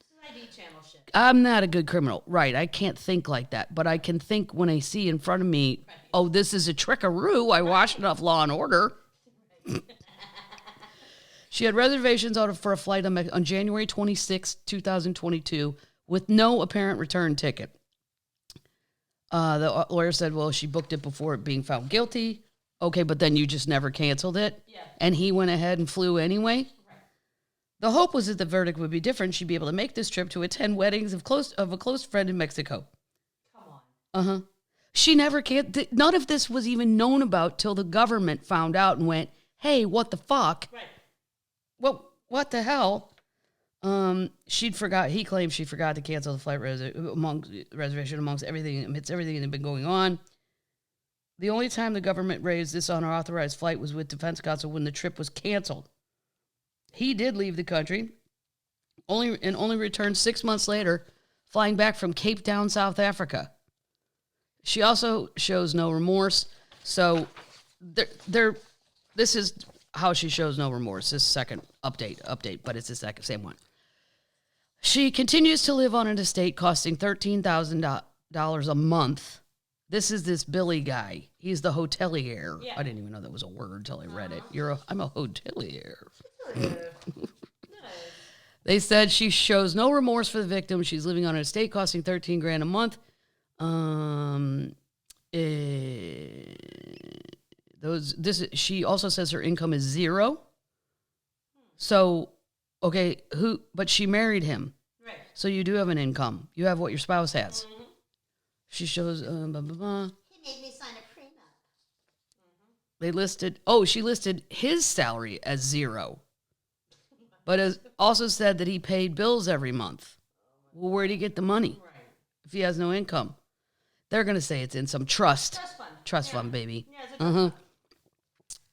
Speaker 2: channel shit.
Speaker 1: I'm not a good criminal. Right. I can't think like that. But I can think when I see in front of me, oh, this is a trickaroo. I watched enough Law and Order. She had reservations for a flight on January 26, 2022, with no apparent return ticket. The lawyer said, well, she booked it before being found guilty. Okay, but then you just never canceled it?
Speaker 2: Yeah.
Speaker 1: And he went ahead and flew anyway? The hope was that the verdict would be different. She'd be able to make this trip to attend weddings of a close friend in Mexico.
Speaker 2: Come on.
Speaker 1: Uh-huh. She never can't. None of this was even known about till the government found out and went, hey, what the fuck?
Speaker 2: Right.
Speaker 1: Well, what the hell? He claimed she forgot to cancel the flight reservation amidst everything that had been going on. The only time the government raised this unauthorized flight was with Defense Counsel when the trip was canceled. He did leave the country, only returned 6 months later, flying back from Cape Town, South Africa. She also shows no remorse. So this is how she shows no remorse. This second update, but it's the same one. She continues to live on an estate costing $13,000 a month. This is this Billy guy. He's the hotelier. Yeah. I didn't even know that was a word until I read it. I'm a hotelier. They said she shows no remorse for the victim. She's living on an estate costing $13,000 a month. She also says her income is zero. So, okay, but she married him. Right. So you do have an income. You have what your spouse has. Mm-hmm. She shows, blah, blah, blah.
Speaker 2: He made me sign a prenup.
Speaker 1: Mm-hmm. She listed his salary as zero. But has also said that he paid bills every month. Well, where'd he get the money? Right. If he has no income. They're going to say it's in some trust. Trust fund, baby. Yeah, it's a trust fund.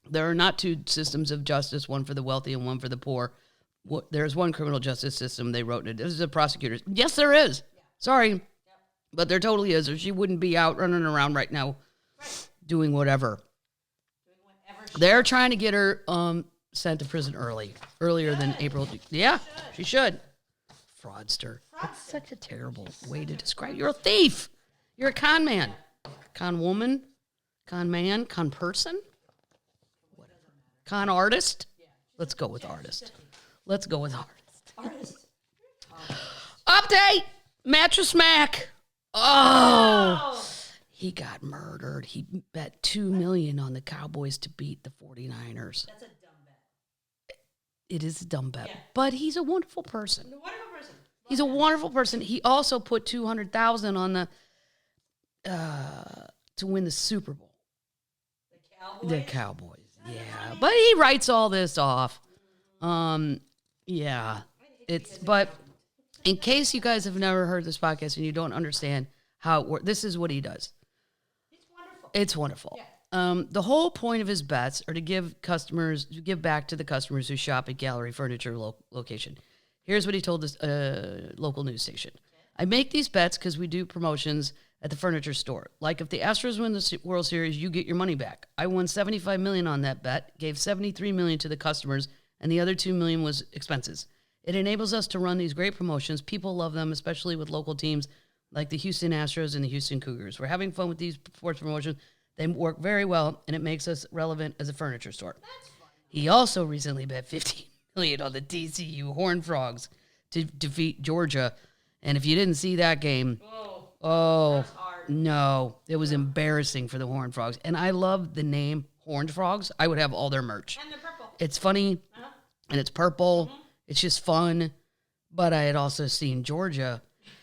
Speaker 1: There are not two systems of justice, one for the wealthy and one for the poor. There's one criminal justice system, they wrote it. This is a prosecutor's. Yes, there is. Yeah. Sorry. Yep. But there totally is, or she wouldn't be out running around right now doing whatever. They're trying to get her sent to prison earlier than April. Yeah, she should. Fraudster. That's such a terrible way to describe. You're a thief. You're a con man. Con woman. Con man. Con person. Whatever. Con artist. Let's go with artist. Artist. Update. Mattress Mack. Oh. He got murdered. He bet $2 million on the Cowboys to beat the 49ers.
Speaker 2: That's a dumb bet.
Speaker 1: It is a dumb bet, but he's a wonderful person. He's a wonderful person. He also put $200,000 on the to win the Super Bowl. The Cowboys. Yeah, but he writes all this off. Yeah, but in case you guys have never heard this podcast and you don't understand how it works, this is what he does. It's wonderful. Yeah. The whole point of his bets are to give back to the customers who shop at Gallery Furniture location. Here's what he told this local news station. I make these bets because we do promotions at the furniture store. Like if the Astros win the World Series, you get your money back. I won $75 million on that bet, gave $73 million to the customers, and the other $2 million was expenses. It enables us to run these great promotions. People love them, especially with local teams like the Houston Astros and the Houston Cougars. We're having fun with these sports promotions. They work very well, and it makes us relevant as a furniture store. He also recently bet $15 million on the TCU Horned Frogs to defeat Georgia. And if you didn't see that game, no, it was embarrassing for the Horned Frogs. And I love the name Horned Frogs. I would have all their merch.
Speaker 2: And they're purple.
Speaker 1: It's funny, and it's purple. Mm-hmm. It's just fun. But I had also seen Georgia.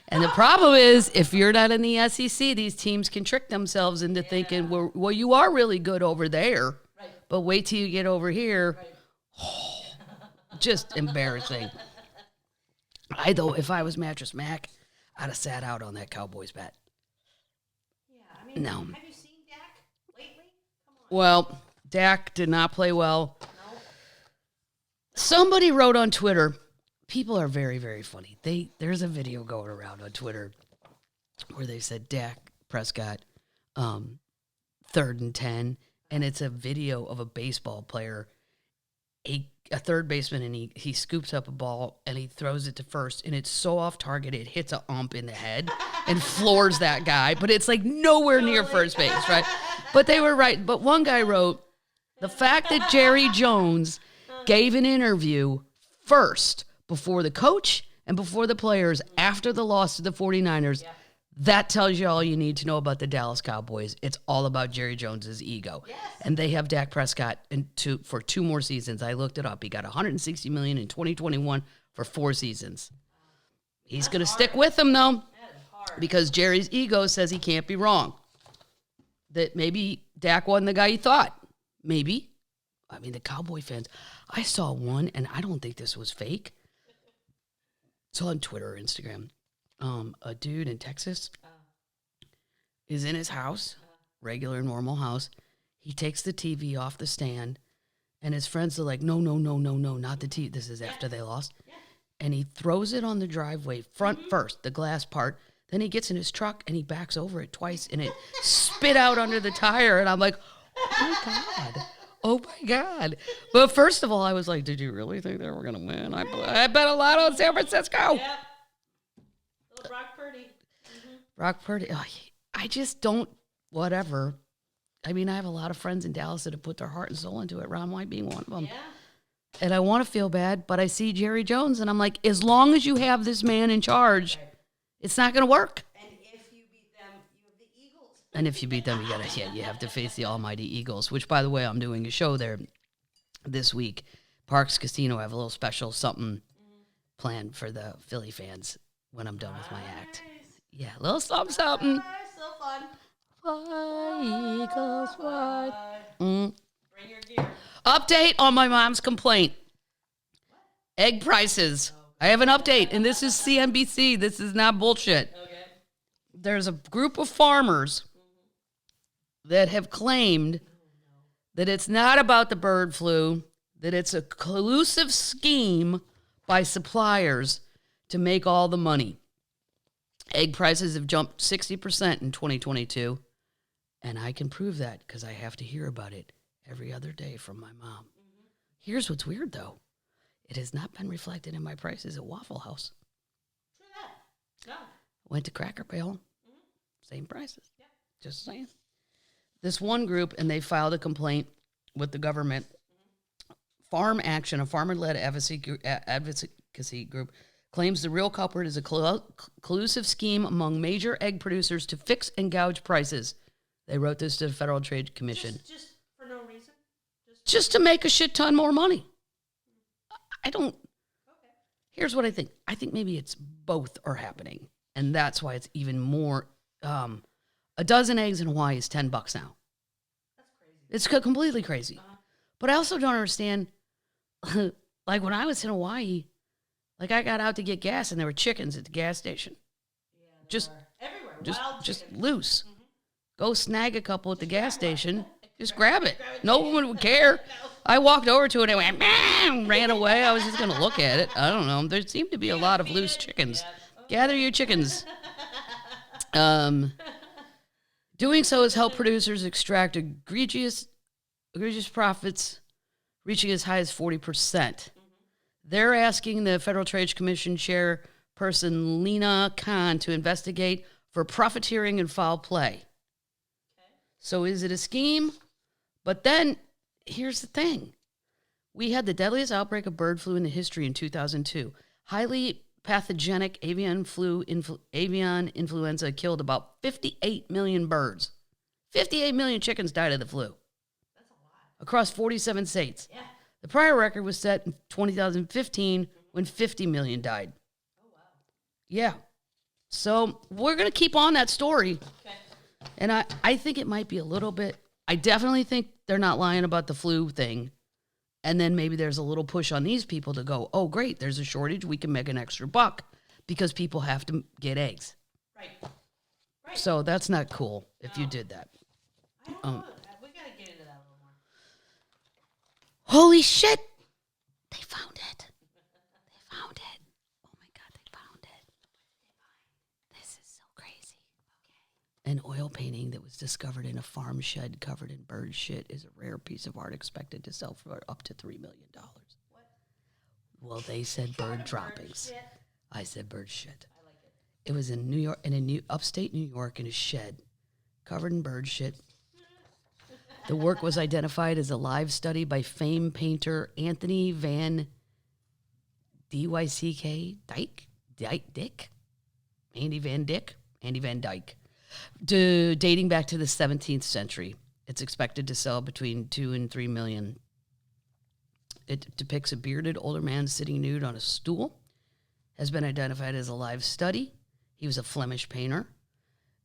Speaker 1: And the problem is, if you're not in the SEC, these teams can trick themselves into thinking, well, you are really good over there. Right. But wait till you get over here. Right. Oh, just embarrassing. Though, if I was Mattress Mack, I'd have sat out on that Cowboys bet.
Speaker 2: Yeah, I mean,
Speaker 1: No.
Speaker 2: have you seen Dak lately? Come on.
Speaker 1: Well, Dak did not play well.
Speaker 2: No.
Speaker 1: Somebody wrote on Twitter, people are very, very funny. There's a video going around on Twitter where they said Dak Prescott, 3rd and 10, and it's a video of a baseball player, a third baseman, and he scoops up a ball and he throws it to first, and it's so off target it hits a ump in the head and floors that guy, but it's like nowhere near first base, right? But they were right. But one guy wrote, the fact that Jerry Jones gave an interview first before the coach and before the players after the loss to the 49ers, that tells you all you need to know about the Dallas Cowboys. It's all about Jerry Jones's ego.
Speaker 2: Yes.
Speaker 1: And they have Dak Prescott for 2 more seasons. I looked it up. He got $160 million in 2021 for 4 seasons. He's going to stick with them, though, because Jerry's ego says he can't be wrong. That maybe Dak wasn't the guy he thought. Maybe. I mean, the Cowboy fans. I saw one, and I don't think this was fake. It's on Twitter or Instagram. A dude in Texas is in his house, regular, normal house. He takes the TV off the stand, and his friends are like, no, not the TV. This is after they lost. Yeah. And he throws it on the driveway, front first, the glass part. Then he gets in his truck, and he backs over it twice, and it spit out under the tire. And I'm like, oh, my God. Oh, my God. But first of all, I was like, did you really think they were going to win? I bet a lot on San Francisco.
Speaker 2: Yep. Brock Purdy. Mm-hmm.
Speaker 1: Brock Purdy. Oh, I just don't, whatever. I mean, I have a lot of friends in Dallas that have put their heart and soul into it, Ron White being one of them.
Speaker 2: Yeah.
Speaker 1: And I want to feel bad, but I see Jerry Jones, and I'm like, as long as you have this man in charge, it's not going to work.
Speaker 2: And if you beat them, you have the Eagles.
Speaker 1: And if you beat them, you have to face the almighty Eagles, which, by the way, I'm doing a show there this week. Parks Casino, I have a little special something planned for the Philly fans when I'm done with my act. Yeah, a little something.
Speaker 2: So fun.
Speaker 1: Fly, Eagles, fly.
Speaker 2: Bring your gear.
Speaker 1: Update on my mom's complaint. Egg prices. I have an update, and this is CNBC. This is not bullshit.
Speaker 2: Okay.
Speaker 1: There's a group of farmers that have claimed that it's not about the bird flu, that it's a collusive scheme by suppliers to make all the money. Egg prices have jumped 60% in 2022, and I can prove that because I have to hear about it every other day from my mom. Here's what's weird, though. It has not been reflected in my prices at Waffle House.
Speaker 2: True that. No.
Speaker 1: Went to Cracker Barrel, same prices.
Speaker 2: Yeah.
Speaker 1: Just saying. This one group, and they filed a complaint with the government. Farm Action, a farmer-led advocacy group, claims the real culprit is a collusive scheme among major egg producers to fix and gouge prices. They wrote this to the Federal Trade Commission.
Speaker 2: Just for no reason?
Speaker 1: Just to make a shit ton more money. I don't...
Speaker 2: Okay.
Speaker 1: Here's what I think. I think maybe it's both are happening, and that's why it's even more... a dozen eggs in Hawaii is $10 now.
Speaker 2: That's crazy.
Speaker 1: It's completely crazy. But I also don't understand... like, when I was in Hawaii... Like, I got out to get gas, and there were chickens at the gas station.
Speaker 2: Yeah,
Speaker 1: Just,
Speaker 2: everywhere.
Speaker 1: just loose. Go snag a couple at the gas station. Just grab it. No one would care. I walked over to it and went, "Meow," ran away. I was just going to look at it. I don't know. There seemed to be a lot of loose chickens. Gather your chickens. Doing so has helped producers extract egregious profits, reaching as high as 40%. They're asking the Federal Trade Commission chairperson Lena Khan to investigate for profiteering and foul play. Okay. So is it a scheme? But then, here's the thing. We had the deadliest outbreak of bird flu in the history in 2002. Highly pathogenic avian influenza killed about 58 million birds. 58 million chickens died of the flu.
Speaker 2: That's a lot.
Speaker 1: Across 47 states.
Speaker 2: Yeah.
Speaker 1: The prior record was set in 2015 when 50 million died.
Speaker 2: Oh, wow.
Speaker 1: Yeah. So we're going to keep on that story.
Speaker 2: Okay.
Speaker 1: And I think it might be a little bit... I definitely think they're not lying about the flu thing. And then maybe there's a little push on these people to go, oh, great, there's a shortage. We can make an extra buck because people have to get eggs.
Speaker 2: Right.
Speaker 1: So that's not cool if you did that.
Speaker 2: I don't know. We got to get into that a little more.
Speaker 1: Holy shit. They found it. They found it. Oh, my God, they found it. This is so crazy. Okay. An oil painting that was discovered in a farm shed covered in bird shit is a rare piece of art expected to sell for up to $3 million.
Speaker 2: What?
Speaker 1: Well, they said bird droppings.
Speaker 2: Shit.
Speaker 1: I said bird shit.
Speaker 2: I like it.
Speaker 1: It was in New York, upstate New York, in a shed covered in bird shit. The work was identified as a live study by famed painter Anthony Van Dyck, Andy Van Dyck, dating back to the 17th century. It's expected to sell between 2 and 3 million. It depicts a bearded older man sitting nude on a stool. Has been identified as a live study. He was a Flemish painter.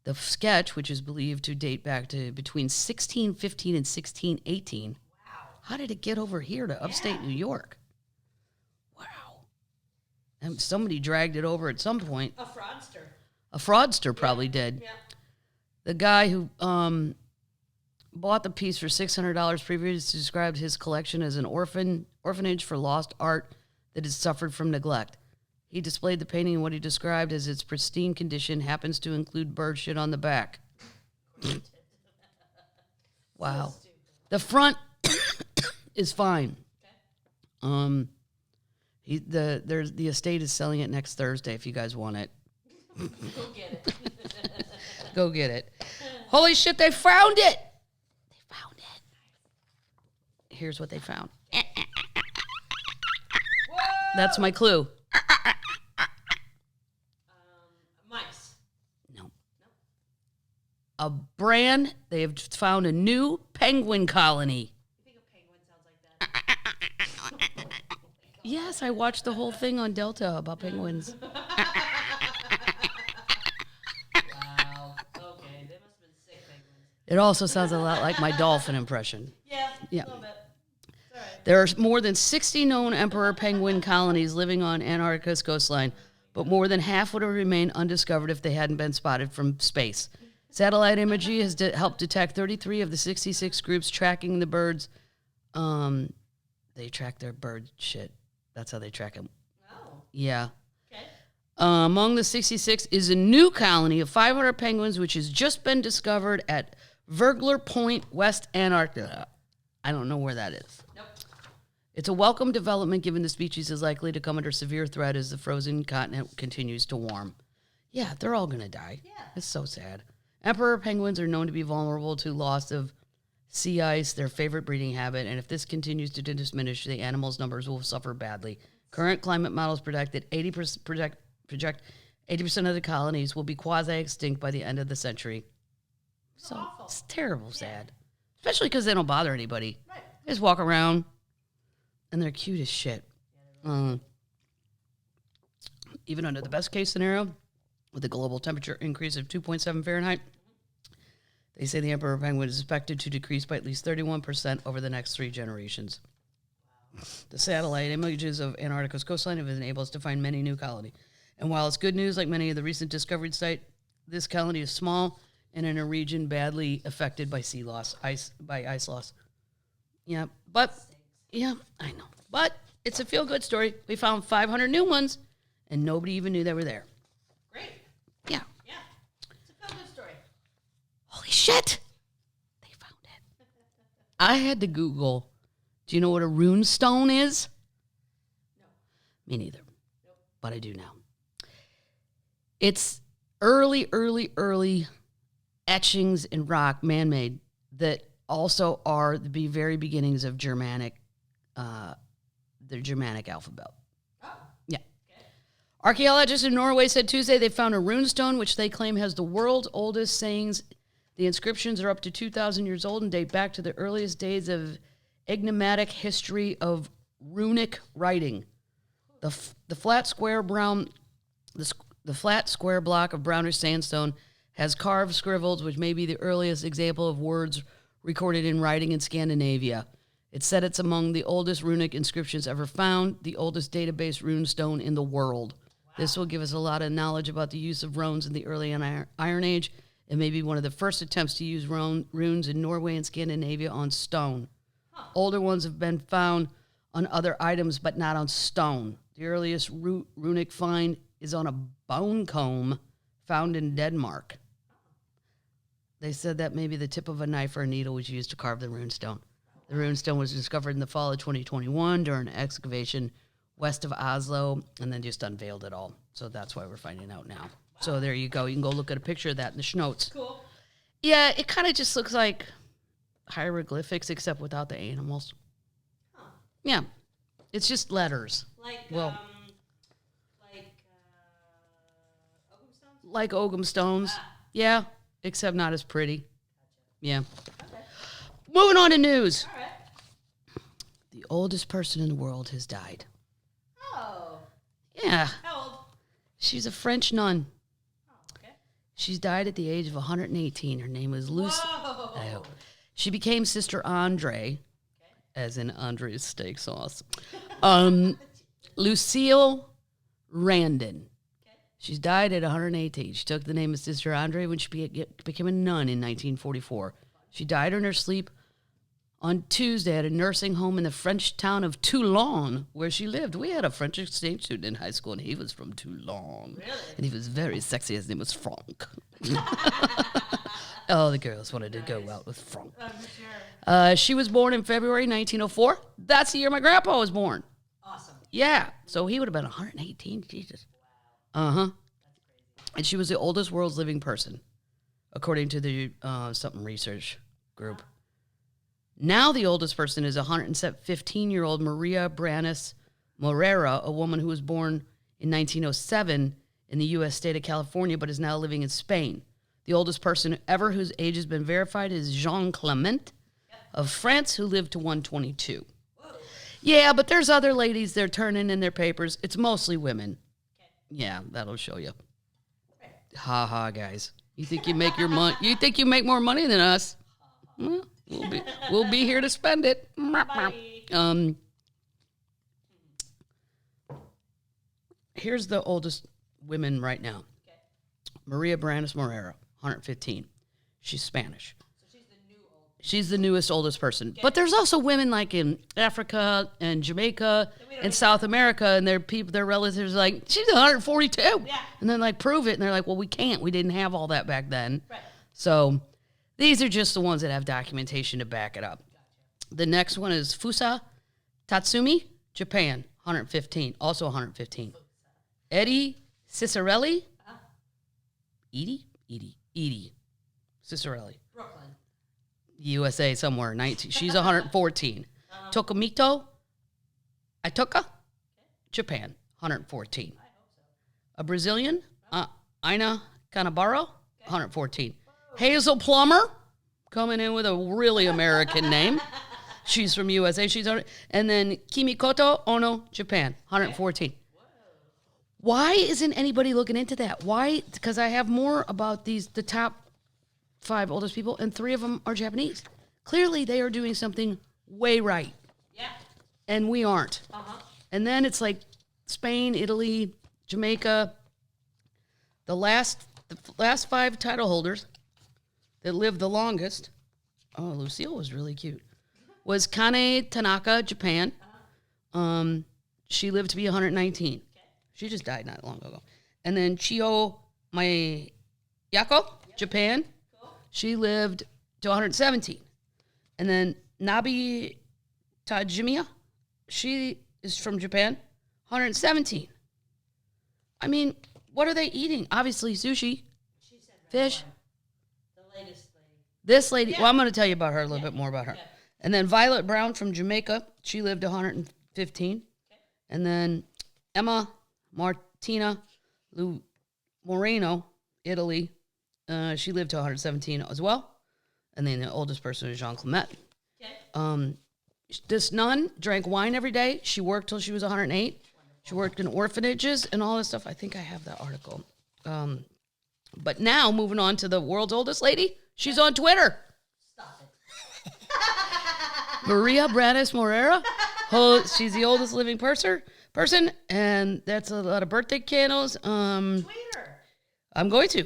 Speaker 1: The sketch, which is believed to date back to between 1615 and 1618. Wow. How did it get over here to upstate New York? Wow. And somebody dragged it over at some point.
Speaker 2: A fraudster.
Speaker 1: A fraudster probably did.
Speaker 2: Yeah.
Speaker 1: The guy who bought the piece for $600 previously described his collection as an orphanage for lost art that has suffered from neglect. He displayed the painting in what he described as its pristine condition happens to include bird shit on the back. Wow.
Speaker 2: So
Speaker 1: the front is fine.
Speaker 2: Okay.
Speaker 1: The estate is selling it next Thursday if you guys want it.
Speaker 2: Go get it.
Speaker 1: Go get it. Holy shit, they found it. They found it. Here's what they found. That's my clue.
Speaker 2: Mice.
Speaker 1: No. A brand, they have found a new penguin colony.
Speaker 2: You think a penguin sounds like that?
Speaker 1: Yes, I watched the whole thing on Delta about penguins.
Speaker 2: Wow. Okay. They must have been sick penguins.
Speaker 1: It also sounds a lot like my dolphin impression.
Speaker 2: Yeah.
Speaker 1: Yeah.
Speaker 2: A little bit. It's all right.
Speaker 1: There are more than 60 known emperor penguin colonies living on Antarctica's coastline, but more than half would have remained undiscovered if they hadn't been spotted from space. Satellite imagery has helped detect 33 of the 66 groups tracking the birds. They track their bird shit. That's how they track them.
Speaker 2: Oh.
Speaker 1: Yeah.
Speaker 2: Okay.
Speaker 1: Among the 66 is a new colony of 500 penguins, which has just been discovered at Vergler Point, West Antarctica. I don't know where that is.
Speaker 2: Nope.
Speaker 1: It's a welcome development given the species is likely to come under severe threat as the frozen continent continues to warm. Yeah, they're all going to die.
Speaker 2: Yeah.
Speaker 1: It's so sad. Emperor penguins are known to be vulnerable to loss of sea ice, their favorite breeding habit, and if this continues to diminish, the animals' numbers will suffer badly. Current climate models project that 80% of the colonies will be quasi-extinct by the end of the century. So
Speaker 2: awful.
Speaker 1: it's terrible sad. Especially because they don't bother anybody.
Speaker 2: Right.
Speaker 1: They just walk around, and they're cute as shit. Even under the best case scenario, with a global temperature increase of 2.7 Fahrenheit, they say the emperor penguin is expected to decrease by at least 31% over the next 3 generations. Wow. The satellite images of Antarctica's coastline have enabled us to find many new colonies. And while it's good news, like many of the recent discovered sites, this colony is small and in a region badly affected by ice loss. Yeah, I know. But it's a feel-good story. We found 500 new ones, and nobody even knew they were there.
Speaker 2: Great.
Speaker 1: Yeah.
Speaker 2: Yeah. It's a feel-good story.
Speaker 1: Holy shit! They found it. I had to Google, do you know what a runestone is?
Speaker 2: No.
Speaker 1: Me neither.
Speaker 2: Nope.
Speaker 1: But I do now. It's early etchings in rock, man-made, that also are the very beginnings of the Germanic alphabet.
Speaker 2: Oh.
Speaker 1: Yeah.
Speaker 2: Okay.
Speaker 1: Archaeologists in Norway said Tuesday they found a runestone which they claim has the world's oldest sayings. The inscriptions are up to 2,000 years old and date back to the earliest days of enigmatic history of runic writing. The flat square block of brownish sandstone has carved scribbles, which may be the earliest example of words recorded in writing in Scandinavia. It said it's among the oldest runic inscriptions ever found, the oldest database runestone in the world. Wow. This will give us a lot of knowledge about the use of runes in the early Iron Age. It may be one of the first attempts to use runes in Norway and Scandinavia on stone. Huh. Older ones have been found on other items, but not on stone. The earliest runic find is on a bone comb found in Denmark. They said that maybe the tip of a knife or a needle was used to carve the runestone. The runestone was discovered in the fall of 2021 during an excavation west of Oslo, and then just unveiled it all. So that's why we're finding out now. Wow. So there you go. You can go look at a picture of that in the schnotes. Cool. Yeah, it kind of just looks like hieroglyphics, except without the animals. Huh. Yeah, it's just letters. Like Ogham stones. Ah. Yeah, except not as pretty. Gotcha. Yeah. Okay. Moving on to news. All right. The oldest person in the world has died.
Speaker 2: Oh.
Speaker 1: Yeah.
Speaker 2: How old?
Speaker 1: She's a French nun.
Speaker 2: Oh, okay.
Speaker 1: She's died at the age of 118. Her name was Lucy.
Speaker 2: Whoa.
Speaker 1: She became Sister Andre, as in Andre's steak sauce. Lucille Randon. She's died at 118. She took the name of Sister Andre when she became a nun in 1944. She died in her sleep on Tuesday at a nursing home in the French town of Toulon, where she lived. We had a French exchange student in high school, and he was from Toulon.
Speaker 2: Really?
Speaker 1: And he was very sexy. His name was Franck. Oh, the girls wanted to go out with Franck. Sure. She was born in February 1904. That's the year my grandpa was born.
Speaker 2: Awesome.
Speaker 1: Yeah, so he would have been 118. Jesus. Uh-huh. And she was the oldest world's living person, according to the something research group. Now the oldest person is 115-year-old Maria Branis Morera, a woman who was born in 1907 in the U.S. state of California, but is now living in Spain. The oldest person ever whose age has been verified is Jean Clement of France, who lived to 122. Whoa. Yeah, but there's other ladies they're turning in their papers. It's mostly women. Yeah, that'll show you. Ha ha, guys. You think you make your money? You think you make more money than us? We'll be here to spend it. Here's the oldest women right now. Maria Branis Morera, 115. She's Spanish. She's the newest, oldest person. Okay. But there's also women like in Africa and Jamaica and South America, and their relatives are like, she's 142. Yeah. And then like, prove it. And they're like, well, we can't. We didn't have all that back then. Right. So these are just the ones that have documentation to back it up. Gotcha. The next one is Fusa Tatsumi, Japan, 115. Also 115. Fusa. Eddie Cicerelli. Edie Cicerelli.
Speaker 2: Brooklyn.
Speaker 1: USA somewhere, 19. She's 114. Tokumito Itoka, Japan, 114. I hope so. A Brazilian, Ina Canabaro, 114. Whoa. Hazel Plummer, coming in with a really American name. She's from USA. And then Kimikoto Ono, Japan, 114. Okay. Why isn't anybody looking into that? Why? Because I have more about the top 5 oldest people, and 3 of them are Japanese. Clearly, they are doing something way right. Yeah. And we aren't. Uh-huh. And then it's like Spain, Italy, Jamaica. The last 5 title holders that lived the longest, Lucille was really cute, was Kane Tanaka, Japan. Uh-huh. She lived to be 119. Okay. She just died not long ago. And then Chio Mayako, Japan. She lived to 117. And then Nabi Tajimiya, she is from Japan, 117. I mean, what are they eating? Obviously sushi, fish.
Speaker 2: The latest lady.
Speaker 1: This lady, yeah. Well, I'm going to tell you about her, a little bit more about her. Yeah. And then Violet Brown from Jamaica, she lived to 115. Okay. And then Emma Martina Moreno, Italy, she lived to 117 as well. And then the oldest person is Jean Clement. Okay. This nun drank wine every day. She worked till she was 108. Wonderful. She worked in orphanages and all this stuff. I think I have that article. But now, moving on to the world's oldest lady, she's on Twitter.
Speaker 2: Stop it.
Speaker 1: Maria Branis Morera. She's the oldest living person, and that's a lot of birthday candles.
Speaker 2: Tweet her.
Speaker 1: I'm going to.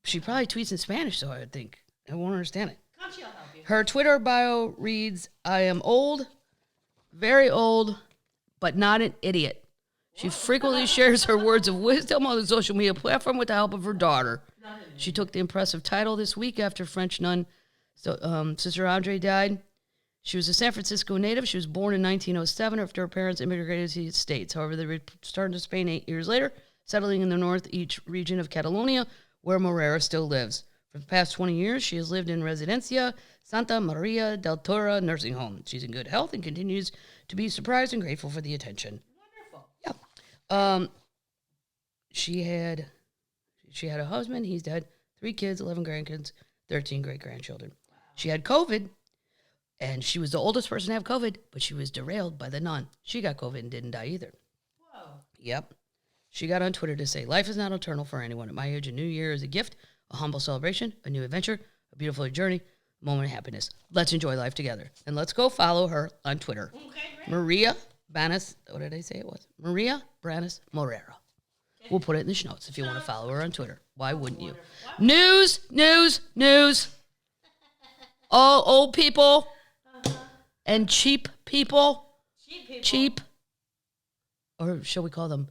Speaker 1: She probably tweets in Spanish, so I would think. I won't understand it.
Speaker 2: Conchie will help you.
Speaker 1: Her Twitter bio reads, I am old, very old, but not an idiot. She frequently shares her words of wisdom on the social media platform with the help of her daughter. She took the impressive title this week after French nun Sister Andre died. She was a San Francisco native. She was born in 1907 after her parents immigrated to the States. However, they returned to Spain 8 years later, settling in the northeast region of Catalonia, where Morera still lives. For the past 20 years, she has lived in Residencia Santa Maria del Torre nursing home. She's in good health and continues to be surprised and grateful for the attention.
Speaker 2: Wonderful.
Speaker 1: Yeah. She had a husband. He's dead. 3 kids, 11 grandkids, 13 great-grandchildren. Wow. She had COVID, and she was the oldest person to have COVID, but she was derailed by the nun. She got COVID and didn't die either.
Speaker 2: Whoa.
Speaker 1: Yep. She got on Twitter to say, life is not eternal for anyone. At my age, a new year is a gift, a humble celebration, a new adventure, a beautiful journey, a moment of happiness. Let's enjoy life together. And let's go follow her on Twitter.
Speaker 2: Okay, great.
Speaker 1: Maria Branis, what did I say it was? Maria Branis Morera. Okay. We'll put it in the show notes if you want to follow her on Twitter. Why wouldn't you? News. All old people and cheap people. Cheap. Or shall we call them,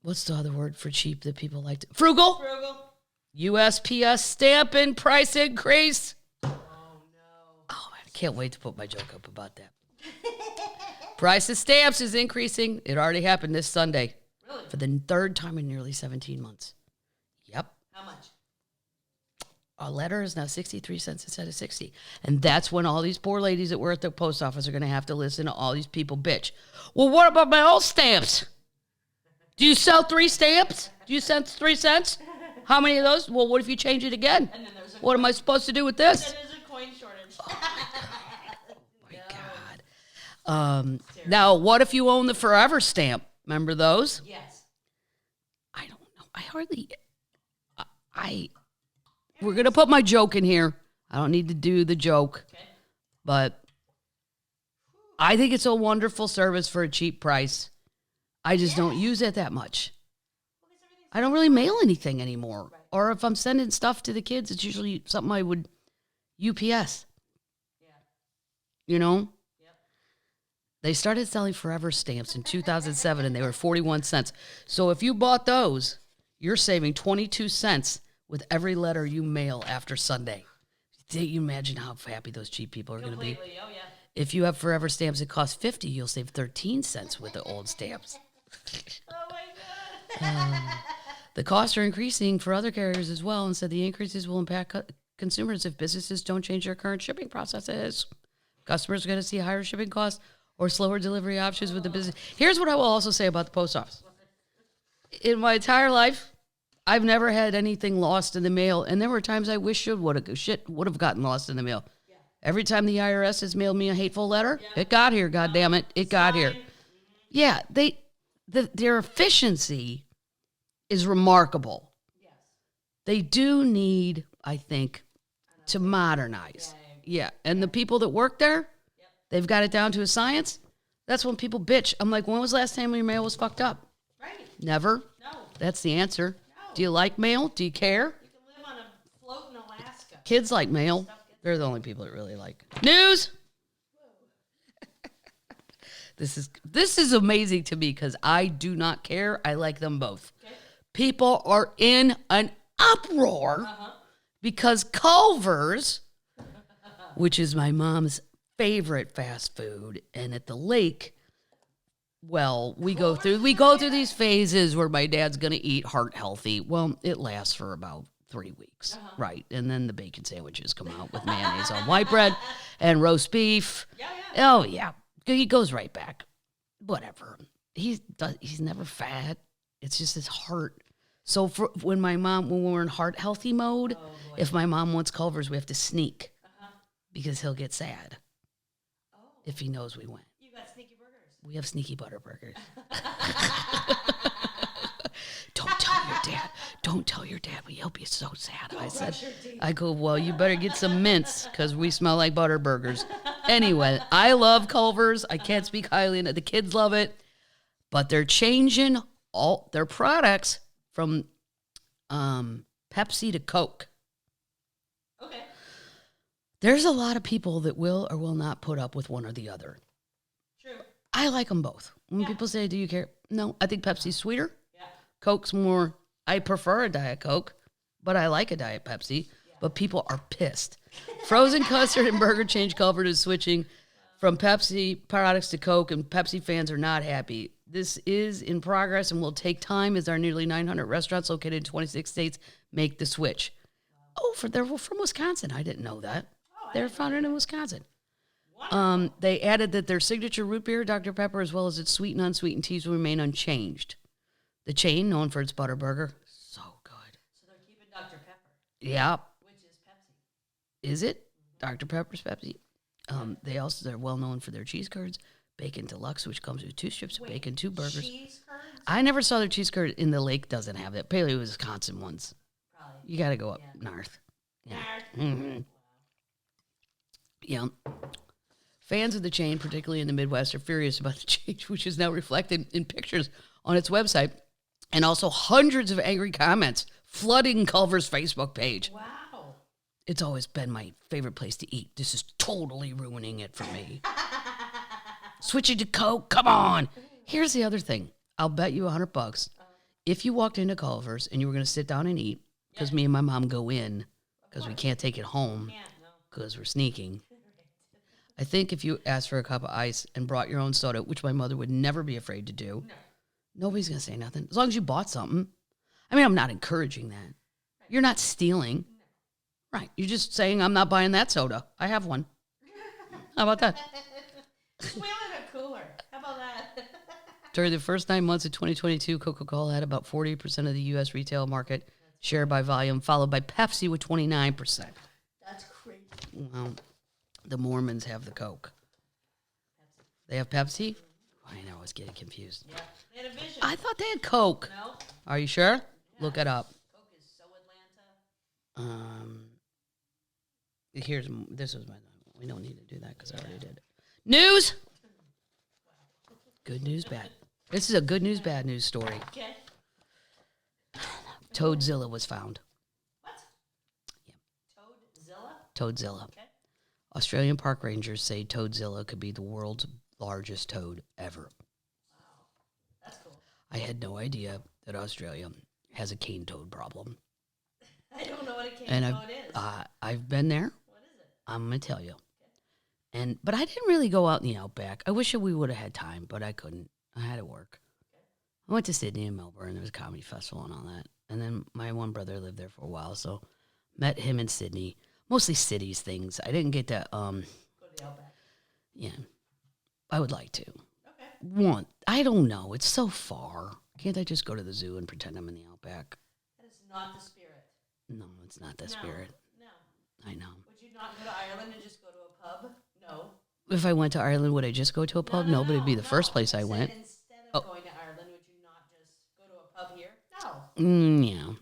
Speaker 1: what's the other word for cheap that people like to? Frugal. USPS stamp and price increase.
Speaker 2: Oh, no.
Speaker 1: Oh, man, I can't wait to put my joke up about that. Price of stamps is increasing. It already happened this Sunday.
Speaker 2: Really?
Speaker 1: For the third time in nearly 17 months. Yep.
Speaker 2: How much?
Speaker 1: A letter is now 63 cents instead of 60. And that's when all these poor ladies that work at the post office are going to have to listen to all these people bitch. Well, what about my old stamps? Do you sell 3 stamps? Do you send 3 cents? How many of those? Well, what if you change it again?
Speaker 2: And then
Speaker 1: What am I supposed to do with this?
Speaker 2: Then there's a coin shortage.
Speaker 1: Oh, my God. Now, what if you own the Forever stamp? Remember those?
Speaker 2: Yes.
Speaker 1: I don't know. We're going to put my joke in here. I don't need to do the joke.
Speaker 2: Okay.
Speaker 1: But I think it's a wonderful service for a cheap price. I just don't use it that much. I don't really mail anything anymore. Right. Or if I'm sending stuff to the kids, it's usually something I would UPS.
Speaker 2: Yeah.
Speaker 1: You know?
Speaker 2: Yep.
Speaker 1: They started selling Forever stamps in 2007, and they were 41 cents. So if you bought those, you're saving 22 cents with every letter you mail after Sunday. You imagine how happy those cheap people are going to be.
Speaker 2: Oh, yeah.
Speaker 1: If you have Forever stamps that cost 50, you'll save 13 cents with the old stamps.
Speaker 2: Oh, my God.
Speaker 1: The costs are increasing for other carriers as well, and said the increases will impact consumers if businesses don't change their current shipping processes. Customers are going to see higher shipping costs or slower delivery options with the business. Here's what I will also say about the post office. In my entire life, I've never had anything lost in the mail, and there were times I wish shit would have gotten lost in the mail. Yeah. Every time the IRS has mailed me a hateful letter, it got here, goddammit, it got here. Yeah, their efficiency is remarkable. Yes. They do need, I think, to modernize. Yeah, and the people that work there, they've got it down to a science. That's when people bitch. I'm like, when was the last time your mail was fucked up?
Speaker 2: Right.
Speaker 1: Never.
Speaker 2: No.
Speaker 1: That's the answer.
Speaker 2: No.
Speaker 1: Do you like mail? Do you care?
Speaker 2: You can live on a float in Alaska.
Speaker 1: Kids like mail. They're the only people that really like news. This is amazing to me because I do not care. I like them both. Okay. People are in an uproar because Culver's, which is my mom's favorite fast food, and at the lake, well, we go through these phases where my dad's going to eat heart healthy. Well, it lasts for about 3 weeks, right? And then the bacon sandwiches come out with mayonnaise on white bread and roast beef. Yeah. Oh yeah, he goes right back. Whatever. He's never fat. It's just his heart. So when we're in heart healthy mode, if my mom wants Culver's, we have to sneak because he'll get sad if he knows we went.
Speaker 2: You got sneaky burgers.
Speaker 1: We have sneaky butter burgers. Don't tell your dad. don't tell your dad. He'll be so sad. I go, well, you better get some mints because we smell like butter burgers. Anyway, I love Culver's. I can't speak highly enough. The kids love it. But they're changing all their products from Pepsi to Coke.
Speaker 2: Okay.
Speaker 1: There's a lot of people that will or will not put up with one or the other.
Speaker 2: True.
Speaker 1: I like them both. When people say, do you care? No, I think Pepsi's sweeter.
Speaker 2: Yeah.
Speaker 1: Coke's more, I prefer a Diet Coke, but I like a Diet Pepsi. Yeah. But people are pissed. Frozen custard and burger change Culver is switching from Pepsi products to Coke, and Pepsi fans are not happy. This is in progress and will take time as our nearly 900 restaurants located in 26 states make the switch. Oh, they're from Wisconsin. I didn't know that. They're founded in Wisconsin. They added that their signature root beer, Dr. Pepper, as well as its sweet and unsweetened teas will remain unchanged. The chain, known for its butter burger, so good.
Speaker 2: So they're keeping Dr. Pepper.
Speaker 1: Yeah.
Speaker 2: Which is Pepsi.
Speaker 1: Is it? Mm-hmm. Dr. Pepper's Pepsi. They're well known for their cheese curds, bacon deluxe, which comes with 2 strips of bacon, 2 burgers.
Speaker 2: Cheese curds?
Speaker 1: I never saw their cheese curd in the lake. Doesn't have that. Apparently, Wisconsin ones.
Speaker 2: Probably.
Speaker 1: You got to go up north. Yeah. Mm-hmm. Yeah. Fans of the chain, particularly in the Midwest, are furious about the change, which is now reflected in pictures on its website, and also hundreds of angry comments flooding Culver's Facebook page.
Speaker 2: Wow.
Speaker 1: It's always been my favorite place to eat. This is totally ruining it for me. Switching to Coke, come on. Here's the other thing. I'll bet you $100 if you walked into Culver's and you were going to sit down and eat, because me and my mom go in because we can't take it home because we're sneaking. I think if you asked for a cup of ice and brought your own soda, which my mother would never be afraid to do, nobody's going to say nothing. As long as you bought something. I mean, I'm not encouraging that. You're not stealing. Right. You're just saying, I'm not buying that soda. I have one. How about that?
Speaker 2: We live in a cooler. How about that?
Speaker 1: During the first 9 months of 2022, Coca-Cola had about 40% of the U.S. retail market share by volume, followed by Pepsi with 29%.
Speaker 2: That's crazy.
Speaker 1: Well, the Mormons have the Coke.
Speaker 2: Pepsi.
Speaker 1: They have Pepsi? I know, I was getting confused.
Speaker 2: Yeah. They had a vision.
Speaker 1: I thought they had Coke.
Speaker 2: No.
Speaker 1: Are you sure?
Speaker 2: Yeah.
Speaker 1: Look it up.
Speaker 2: Coke is so Atlanta.
Speaker 1: This was my, we don't need to do that because I already did. News! Good news, bad. This is a good news, bad news story.
Speaker 2: Okay.
Speaker 1: Toadzilla was found.
Speaker 2: What?
Speaker 1: Yeah.
Speaker 2: Toadzilla?
Speaker 1: Toadzilla.
Speaker 2: Okay.
Speaker 1: Australian park rangers say Toadzilla could be the world's largest toad ever.
Speaker 2: Wow. That's cool.
Speaker 1: I had no idea that Australia has a cane toad problem.
Speaker 2: I don't know what a cane toad is.
Speaker 1: I've been there.
Speaker 2: What is it?
Speaker 1: I'm going to tell you. Okay. But I didn't really go out in the outback. I wish we would have had time, but I couldn't. I had to work. Okay. I went to Sydney and Melbourne. There was a comedy festival and all that. And then my one brother lived there for a while, so met him in Sydney. Mostly cities things. I didn't get to
Speaker 2: go to the outback.
Speaker 1: Yeah. I would like to.
Speaker 2: Okay.
Speaker 1: I don't know. It's so far. Can't I just go to the zoo and pretend I'm in the outback?
Speaker 2: That is not the spirit.
Speaker 1: No, it's not the spirit.
Speaker 2: No.
Speaker 1: I know.
Speaker 2: Would you not go to Ireland and just go to a pub? No.
Speaker 1: If I went to Ireland, would I just go to a pub? No, but it'd be the first place I went.
Speaker 2: Instead of going to Ireland, would you not just go to a pub here? No.
Speaker 1: Yeah.
Speaker 2: No.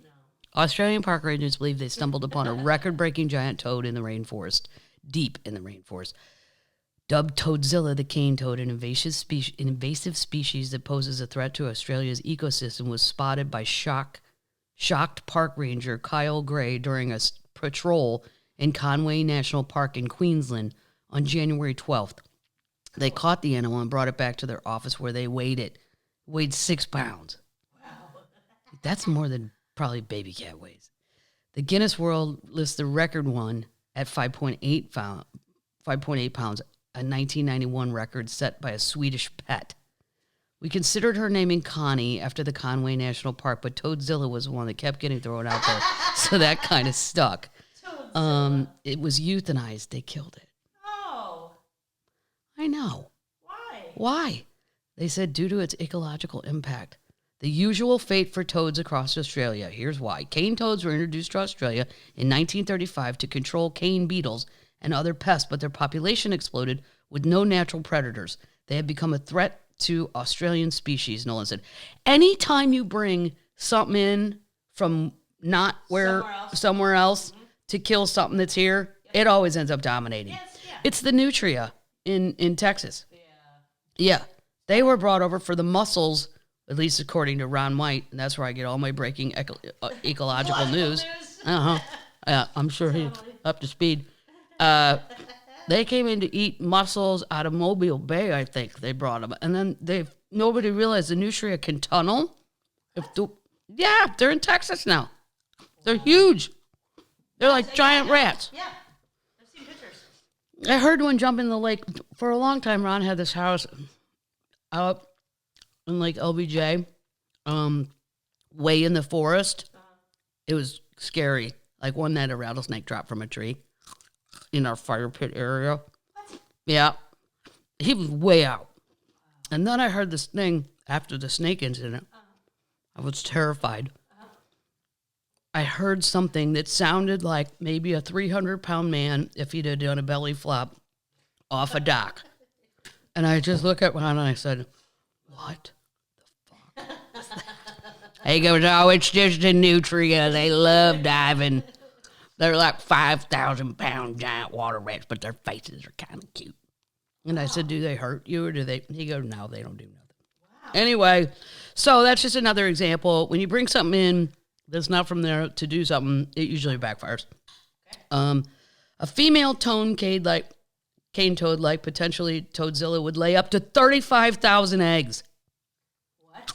Speaker 1: Australian park rangers believe they stumbled upon a record-breaking giant toad in the rainforest, deep in the rainforest. Dubbed Toadzilla, the cane toad, an invasive species that poses a threat to Australia's ecosystem, was spotted by shocked park ranger Kyle Gray during a patrol in Conway National Park in Queensland on January 12th. They caught the animal and brought it back to their office where they weighed it. It weighed 6 pounds.
Speaker 2: Wow.
Speaker 1: That's more than probably baby cat weighs. The Guinness World lists the record one at 5.8 pounds, a 1991 record set by a Swedish pet. We considered her naming Connie after the Conway National Park, but Toadzilla was the one that kept getting thrown out there, so that kind of stuck. It was euthanized. They killed it.
Speaker 2: Oh.
Speaker 1: I know. Why? They said due to its ecological impact. The usual fate for toads across Australia. Here's why. Cane toads were introduced to Australia in 1935 to control cane beetles and other pests, but their population exploded with no natural predators. They have become a threat to Australian species, Nolan said. Anytime you bring something in from not where somewhere else to kill something that's here, it always ends up dominating.
Speaker 2: Yes, yeah.
Speaker 1: It's the nutria in Texas. Yeah. They were brought over for the mussels, at least according to Ron White, and that's where I get all my breaking ecological news. Yeah, I'm sure he's up to speed. They came in to eat mussels out of Mobile Bay, I think they brought them. And then nobody realized the nutria can tunnel. They're in Texas now. They're huge. They're like giant rats.
Speaker 2: Yeah. I've seen pictures.
Speaker 1: I heard one jump in the lake. For a long time, Ron had this house out in Lake LBJ, way in the forest. It was scary. Like one night, a rattlesnake dropped from a tree in our fire pit area. What? Yeah. He was way out. And then I heard this thing after the snake incident. I was terrified. I heard something that sounded like maybe a 300-pound man if he'd have done a belly flop off a dock. And I just looked at Ron and I said, what the fuck is that? He goes, oh, it's just a nutria. They love diving. They're like 5,000-pound giant water rats, but their faces are kind of cute. And I said, do they hurt you or do they? He goes, no, they don't do nothing. Wow. Anyway, so that's just another example. When you bring something in that's not from there to do something, it usually backfires. Okay. A female cane toad, like potentially Toadzilla, would lay up to 35,000 eggs.
Speaker 2: What?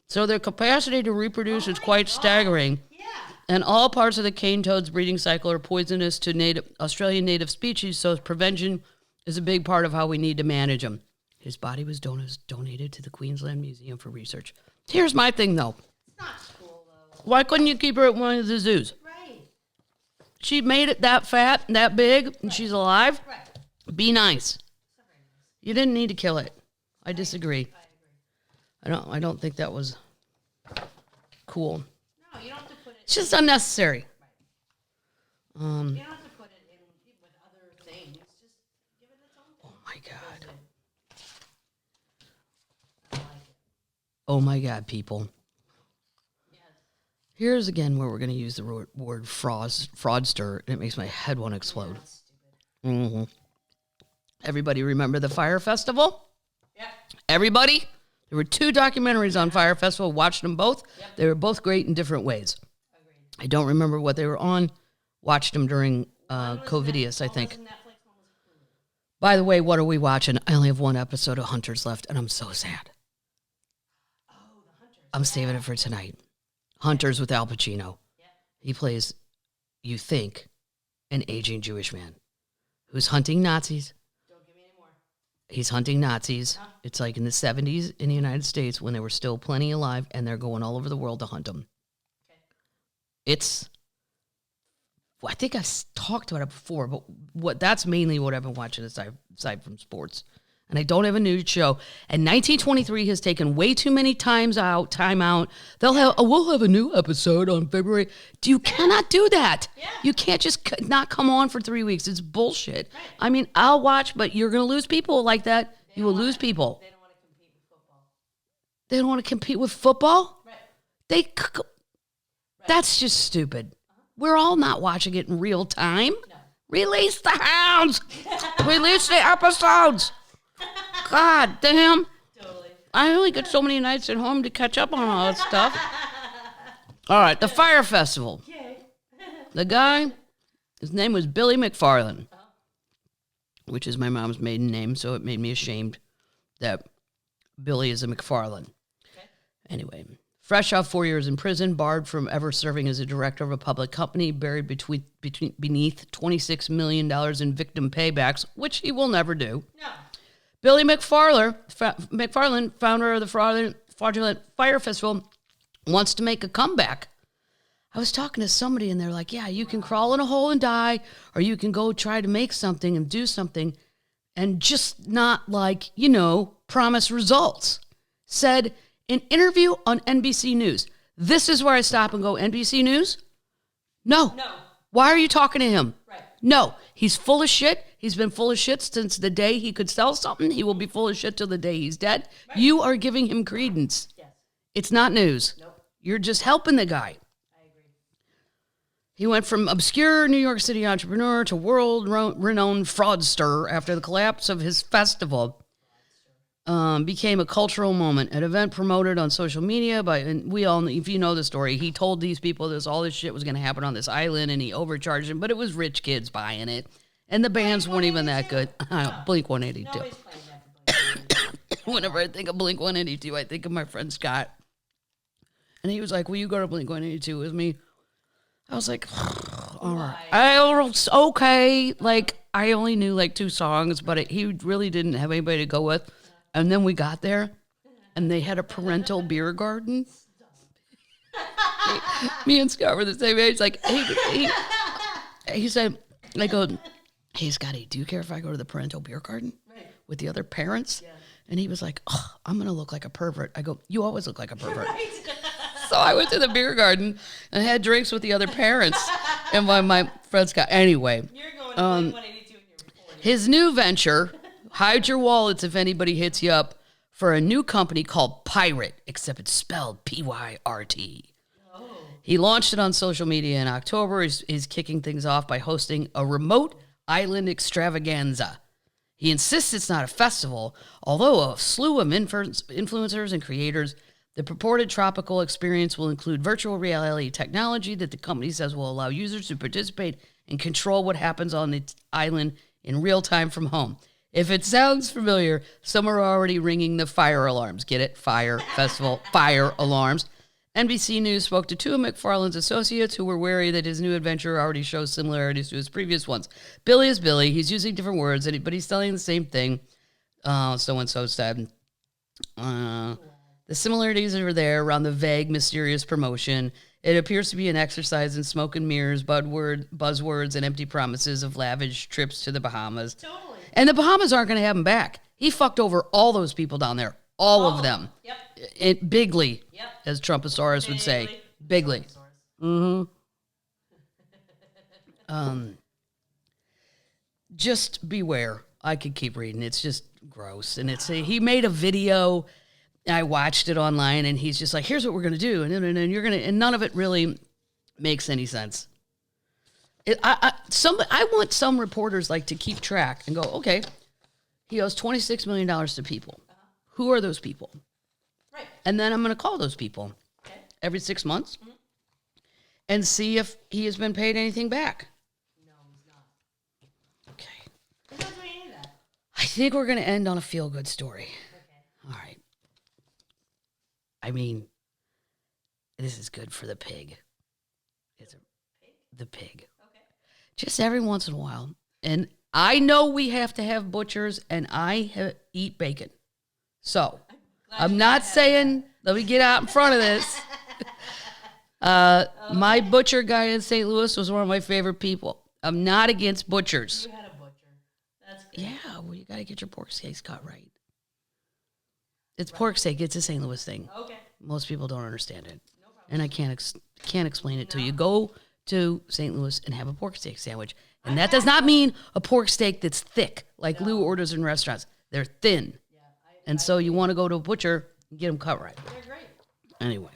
Speaker 1: So their capacity to reproduce is quite staggering.
Speaker 2: Yeah.
Speaker 1: And all parts of the cane toad's breeding cycle are poisonous to Australian native species, so prevention is a big part of how we need to manage them. His body was donated to the Queensland Museum for research. Here's my thing, though.
Speaker 2: It's not cool, though.
Speaker 1: Why couldn't you keep her at one of the zoos?
Speaker 2: Right.
Speaker 1: She made it that fat, that big, and she's alive.
Speaker 2: Right.
Speaker 1: Be nice. You didn't need to kill it. I disagree.
Speaker 2: I agree.
Speaker 1: I don't think that was cool.
Speaker 2: No, you don't have to put it.
Speaker 1: It's just unnecessary.
Speaker 2: Right. You don't have to put it in with other things. Just give it its own thing.
Speaker 1: Oh my God.
Speaker 2: I like it.
Speaker 1: Oh my God, people.
Speaker 2: Yes.
Speaker 1: Here's again where we're going to use the word fraudster, and it makes my head want to explode.
Speaker 2: That's stupid.
Speaker 1: Mm-hmm. Everybody remember the Fire Festival?
Speaker 2: Yeah.
Speaker 1: Everybody? There were 2 documentaries on Fire Festival. Watched them both.
Speaker 2: Yep.
Speaker 1: They were both great in different ways.
Speaker 2: Agreed.
Speaker 1: I don't remember what they were on. Watched them during COVIDius, I think.
Speaker 2: One was Netflix, one was Hulu.
Speaker 1: By the way, what are we watching? I only have 1 episode of Hunters left, and I'm so sad.
Speaker 2: Oh, the Hunters.
Speaker 1: I'm saving it for tonight. Hunters with Al Pacino.
Speaker 2: Yeah.
Speaker 1: He plays, you think, an aging Jewish man who's hunting Nazis.
Speaker 2: Don't give me any more.
Speaker 1: He's hunting Nazis. It's like in the 70s in the United States when they were still plenty alive, and they're going all over the world to hunt them.
Speaker 2: Okay.
Speaker 1: I think I've talked about it before, but that's mainly what I've been watching aside from sports. And I don't have a news show. And 1923 has taken way too many time out. We'll have a new episode on February. You cannot do that.
Speaker 2: Yeah.
Speaker 1: You can't just not come on for 3 weeks. It's bullshit.
Speaker 2: Right.
Speaker 1: I mean, I'll watch, but you're going to lose people like that. You will lose people.
Speaker 2: They don't want to compete with football.
Speaker 1: They don't want to compete with football?
Speaker 2: Right.
Speaker 1: That's just stupid. We're all not watching it in real time.
Speaker 2: No.
Speaker 1: Release the hounds. Release the episodes. God damn.
Speaker 2: Totally.
Speaker 1: I only get so many nights at home to catch up on all that stuff. All right, the Fire Festival.
Speaker 2: Okay.
Speaker 1: The guy, his name was Billy McFarland, which is my mom's maiden name, so it made me ashamed that Billy is a McFarland.
Speaker 2: Okay.
Speaker 1: Anyway, fresh off 4 years in prison, barred from ever serving as a director of a public company, buried beneath $26 million in victim paybacks, which he will never do.
Speaker 2: No.
Speaker 1: Billy McFarland, founder of the fraudulent Fire Festival, wants to make a comeback. I was talking to somebody, and they're like, yeah, you can crawl in a hole and die, or you can go try to make something and do something and just not, promise results. Said in interview on NBC News. This is where I stop and go, NBC News? No. Why are you talking to him?
Speaker 2: Right.
Speaker 1: No. He's full of shit. He's been full of shit since the day he could sell something. He will be full of shit till the day he's dead. Right. You are giving him credence.
Speaker 2: Yes.
Speaker 1: It's not news.
Speaker 2: Nope.
Speaker 1: You're just helping the guy. He went from obscure New York City entrepreneur to world-renowned fraudster after the collapse of his festival. Became a cultural moment. An event promoted on social media and we all, if you know the story, he told these people all this shit was going to happen on this island, and he overcharged them, but it was rich kids buying it, and the bands weren't even that good. Blink 182. Whenever I think of Blink 182, I think of my friend Scott, and he was like, "Will you go to Blink 182 with me?" I was like, "All right, okay." Like, I only knew like 2 songs, but he really didn't have anybody to go with. And then we got there, and they had a parental beer garden. Me and Scott were the same age. Like, he said, I go, "Hey, Scotty, do you care if I go to the parental beer garden with the other parents?" Yeah. And he was like, "Oh, I'm going to look like a pervert." I go, "You always look like a pervert." Right. So I went to the beer garden and had drinks with the other parents. And my friend Scott, anyway.
Speaker 2: You're going to 182 and you're 40.
Speaker 1: His new venture, hide your wallets if anybody hits you up, for a new company called Pirate, except it's spelled Pyrt. Oh. He launched it on social media in October. He's kicking things off by hosting a remote island extravaganza. He insists it's not a festival, although a slew of influencers and creators. The purported tropical experience will include virtual reality technology that the company says will allow users to participate and control what happens on the island in real time from home. If it sounds familiar, some are already ringing the fire alarms. Get it? Fire festival, fire alarms. NBC News spoke to 2 of McFarlane's associates who were wary that his new adventure already shows similarities to his previous ones. Billy is Billy. He's using different words, but he's telling the same thing. So-and-so said. The similarities are there around the vague, mysterious promotion. It appears to be an exercise in smoke and mirrors, buzzwords, and empty promises of lavish trips to the Bahamas. Totally. And the Bahamas aren't going to have him back. He fucked over all those people down there. All of them. Yep. Bigly, as Trumposaurus would say. Bigly. Mm-hmm. Just beware. I could keep reading. It's just gross. And he made a video. I watched it online, and he's just like, "Here's what we're going to do." And you're going to, and none of it really makes any sense. I want some reporters like to keep track and go, okay, he owes $26 million to people. Who are those people? Right. And then I'm going to call those people every 6 months and see if he has been paid anything back.
Speaker 2: No, he's not.
Speaker 1: Okay.
Speaker 2: He's not doing any of that.
Speaker 1: I think we're going to end on a feel-good story. Okay. All right. I mean, this is good for the pig. The pig. Okay. Just every once in a while. And I know we have to have butchers, and I eat bacon. So, I'm not saying, let me get out in front of this. My butcher guy in St. Louis was one of my favorite people. I'm not against butchers.
Speaker 2: You had a butcher. That's good.
Speaker 1: Yeah, well, you got to get your pork steaks cut right. It's pork steak. It's a St. Louis thing. Okay. Most people don't understand it. No problem. And I can't explain it to you. Go to St. Louis and have a pork steak sandwich. And that does not mean a pork steak that's thick, like Lou orders in restaurants. They're thin. Yeah, and so you want to go to a butcher and get them cut right.
Speaker 2: They're great.
Speaker 1: Anyway.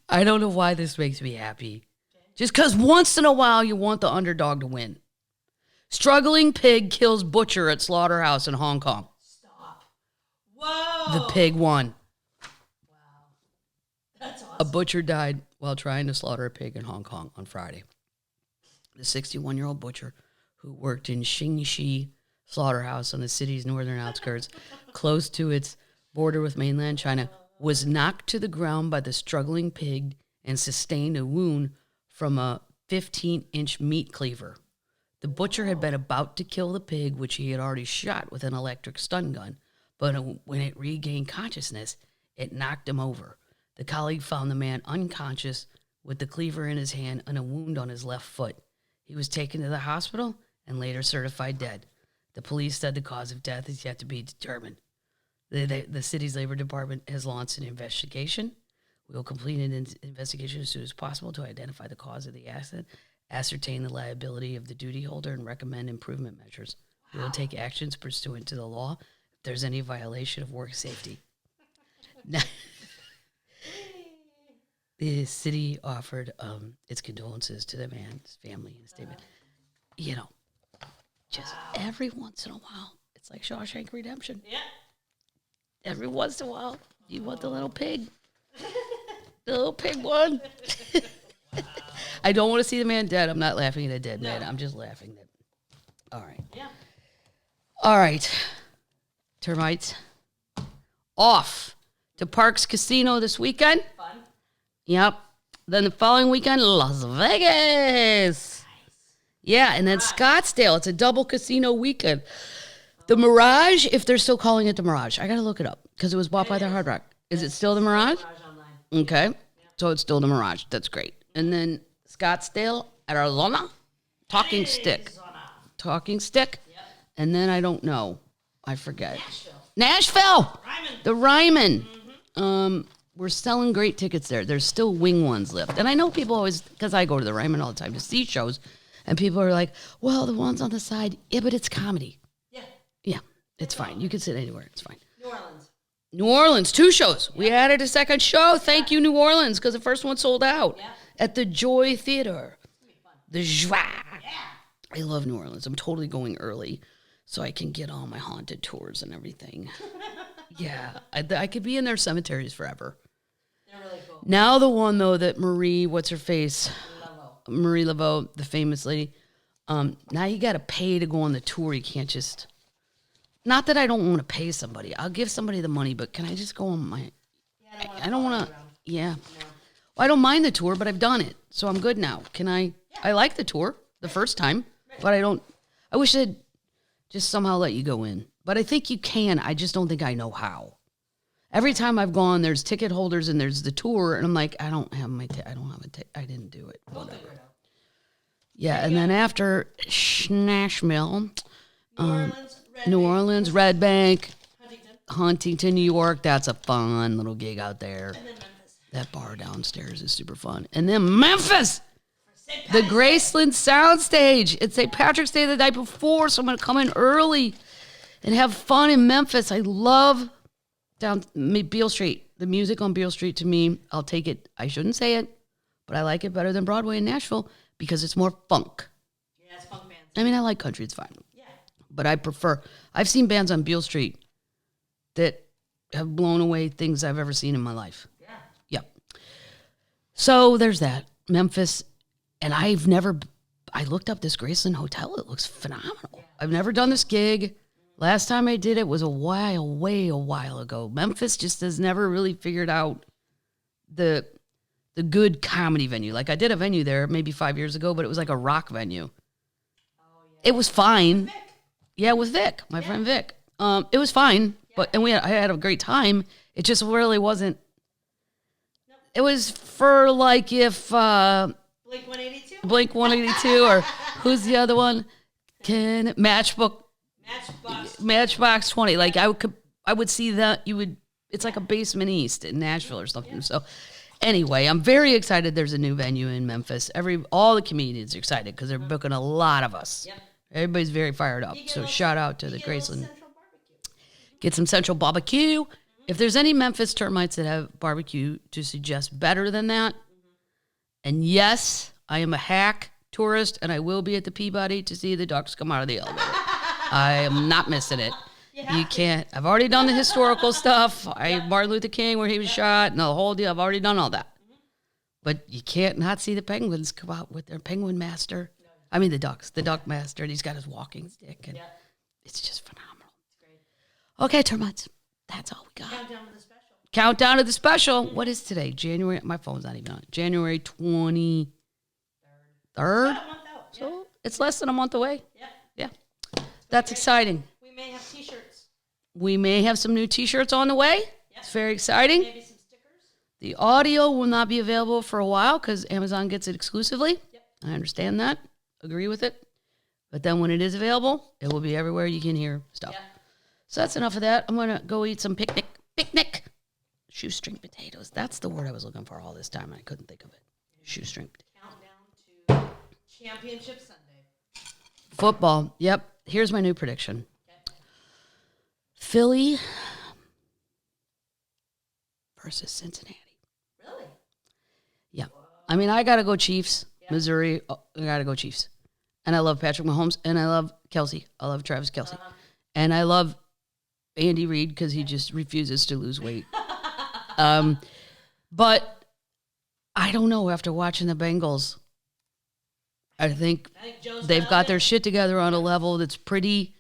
Speaker 1: I don't know why this makes me happy. Just because once in a while you want the underdog to win. Struggling pig kills butcher at slaughterhouse in Hong Kong.
Speaker 2: Stop. Whoa.
Speaker 1: The pig won.
Speaker 2: Wow. That's awesome.
Speaker 1: A butcher died while trying to slaughter a pig in Hong Kong on Friday. The 61-year-old butcher who worked in Xingxi slaughterhouse on the city's northern outskirts, close to its border with mainland China, was knocked to the ground by the struggling pig and sustained a wound from a 15-inch meat cleaver. The butcher had been about to kill the pig, which he had already shot with an electric stun gun, but when it regained consciousness, it knocked him over. The colleague found the man unconscious with the cleaver in his hand and a wound on his left foot. He was taken to the hospital and later certified dead. The police said the cause of death is yet to be determined. The city's labor department has launched an investigation. We will complete an investigation as soon as possible to identify the cause of the accident, ascertain the liability of the duty holder, and recommend improvement measures. We will take actions pursuant to the law if there's any violation of work safety. the city offered its condolences to the man's family and his statement. You know, just every once in a while, it's like Shawshank Redemption.
Speaker 2: Yeah.
Speaker 1: Every once in a while, you want the little pig. The little pig one. I don't want to see the man dead. I'm not laughing at a dead man. I'm just laughing that. All right.
Speaker 2: Yeah.
Speaker 1: All right. Termites. Off to Parks Casino this weekend.
Speaker 2: Fun.
Speaker 1: Yep. Then the following weekend, Las Vegas. Nice. Yeah, and then Scottsdale. It's a double casino weekend. The Mirage, if they're still calling it the Mirage. I got to look it up because it was bought by the Hard Rock. Is it still the Mirage?
Speaker 2: Mirage online.
Speaker 1: Okay. So it's still the Mirage. That's great. And then Scottsdale, Arizona, Talking Stick. Talking Stick.
Speaker 2: Yep.
Speaker 1: And then I don't know. I forget.
Speaker 2: Nashville.
Speaker 1: Ryman. The Ryman. We're selling great tickets there. There's still wing ones left. And I know people always, because I go to the Ryman all the time to see shows, and people are like, well, the ones on the side, yeah, but it's comedy.
Speaker 2: Yeah.
Speaker 1: Yeah, it's fine. You can sit anywhere. It's fine.
Speaker 2: New Orleans.
Speaker 1: 2 shows. We added a second show. Thank you, New Orleans, because the first one sold out at the Joy Theater. The Joie.
Speaker 2: Yeah.
Speaker 1: I love New Orleans. I'm totally going early so I can get all my haunted tours and everything. Yeah, I could be in their cemeteries forever.
Speaker 2: They're really cool.
Speaker 1: Now the one, though, that Marie, what's her face?
Speaker 2: Laveau.
Speaker 1: Marie Laveau, the famous lady. Now you got to pay to go on the tour. You can't just... Not that I don't want to pay somebody. I'll give somebody the money, but can I just go on my...
Speaker 2: Yeah,
Speaker 1: I don't want to... Yeah.
Speaker 2: No.
Speaker 1: Well, I don't mind the tour, but I've done it. So I'm good now. Can I... Yeah. I like the tour the first time, but I don't... I wish they'd just somehow let you go in. But I think you can. I just don't think I know how. Every time I've gone, there's ticket holders and there's the tour, and I'm like, I don't have my... I don't have a... I didn't do it. Whatever. Yeah, and then after Nashville... New Orleans, Red Bank, Huntington, New York. That's a fun little gig out there.
Speaker 2: And then Memphis.
Speaker 1: That bar downstairs is super fun. And then Memphis, the Graceland Soundstage. It's St. Patrick's Day the night before, so I'm going to come in early and have fun in Memphis. I love down Beale Street. The music on Beale Street, to me, I'll take it. I shouldn't say it, but I like it better than Broadway in Nashville because it's more funk.
Speaker 2: Yeah, it's funk bands.
Speaker 1: I mean, I like country. It's fine. But I prefer, I've seen bands on Beale Street that have blown away things I've ever seen in my life.
Speaker 2: Yeah.
Speaker 1: Yeah. So there's that. Memphis. And I looked up this Graceland Hotel. It looks phenomenal. Yeah. I've never done this gig. Last time I did it was a while ago. Memphis just has never really figured out the good comedy venue. Like I did a venue there maybe 5 years ago, but it was like a rock venue. Oh, yeah. It was fine. Yeah, with Vic, my friend Vic. It was fine, but I had a great time. It just really wasn't. Nope. It was for like if
Speaker 2: Blink 182.
Speaker 1: Blink 182, or who's the other one? Matchbox 20. Like I would see that It's like a Basement East in Nashville or something. Yeah. So anyway, I'm very excited. There's a new venue in Memphis. All the comedians are excited because they're booking a lot of us. Yep. Everybody's very fired up. So shout out to the Graceland. Get some Central Barbecue. Mm-hmm. If there's any Memphis termites that have barbecue to suggest better than that, and yes, I am a hack tourist, and I will be at the Peabody to see the ducks come out of the elevator. I am not missing it. You can't. I've already done the historical stuff. Martin Luther King, where he was shot, and the whole deal. I've already done all that. But you can't not see the penguins come out with their penguin master. I mean, the duck master, and he's got his walking stick, and it's just phenomenal. It's great. Okay, termites, that's all we got. Countdown to the special. What is today? January, my phone's not even on. January 23rd? So it's less than a month away. Yeah. That's exciting.
Speaker 2: We may have t-shirts.
Speaker 1: We may have some new t-shirts on the way. It's very exciting.
Speaker 2: Maybe some stickers.
Speaker 1: The audio will not be available for a while because Amazon gets it exclusively. I understand that. Agree with it. But then when it is available, it will be everywhere you can hear stuff. Yeah. So that's enough of that. I'm going to go eat some picnic. Shoestring potatoes. That's the word I was looking for all this time. I couldn't think of it. Shoestring potatoes.
Speaker 2: Countdown to Championship Sunday.
Speaker 1: Football. Yep. Here's my new prediction. Okay. Philly versus Cincinnati.
Speaker 2: Really?
Speaker 1: I mean, I got to go Chiefs. Yeah. Missouri, I got to go Chiefs. And I love Patrick Mahomes, and I love Kelsey. I love Travis Kelsey. And I love Andy Reid because he just refuses to lose weight. But I don't know, after watching the Bengals, I think they've got their shit together on a level that's pretty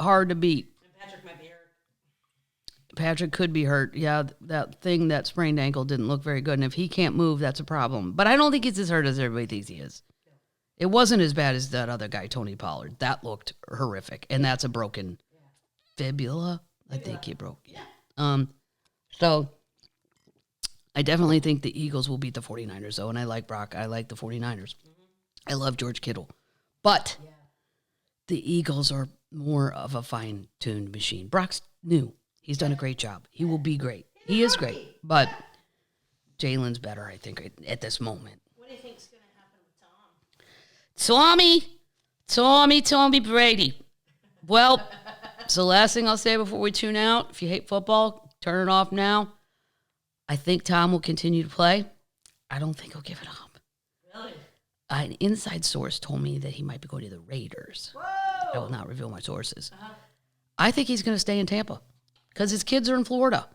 Speaker 1: hard to beat.
Speaker 2: And Patrick might be hurt.
Speaker 1: Patrick could be hurt. Yeah, that sprained ankle didn't look very good. And if he can't move, that's a problem. But I don't think he's as hurt as everybody thinks he is. No. It wasn't as bad as that other guy, Tony Pollard. That looked horrific. And that's a broken fibula. I think he broke. Yeah. So I definitely think the Eagles will beat the 49ers, though. And I like Brock. I like the 49ers. I love George Kittle. But the Eagles are more of a fine-tuned machine. Brock's new. He's done a great job. He will be great. He is great. But Jalen's better, I think, at this moment.
Speaker 2: What do you think's going to happen with Tom?
Speaker 1: Tommy Brady. Well, it's the last thing I'll say before we tune out. If you hate football, turn it off now. I think Tom will continue to play. I don't think he'll give it up.
Speaker 2: Really?
Speaker 1: An inside source told me that he might be going to the Raiders.
Speaker 2: Whoa!
Speaker 1: I will not reveal my sources. I think he's going to stay in Tampa because his kids are in Florida.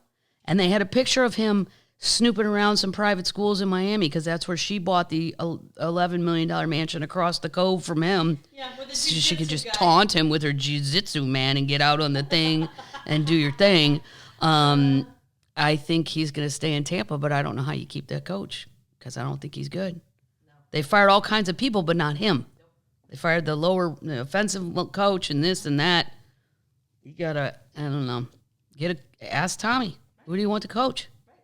Speaker 1: And they had a picture of him snooping around some private schools in Miami because that's where she bought the $11 million mansion across the cove from him.
Speaker 2: Yeah, with the
Speaker 1: so she could just taunt him with her jiu-jitsu, man, and get out on the thing and do your thing. I think he's going to stay in Tampa, but I don't know how you keep that coach because I don't think he's good. No. They fired all kinds of people, but not him. Nope. They fired the offensive coach and this and that. You got to, I don't know, ask Tommy, who do you want to coach?
Speaker 2: Right.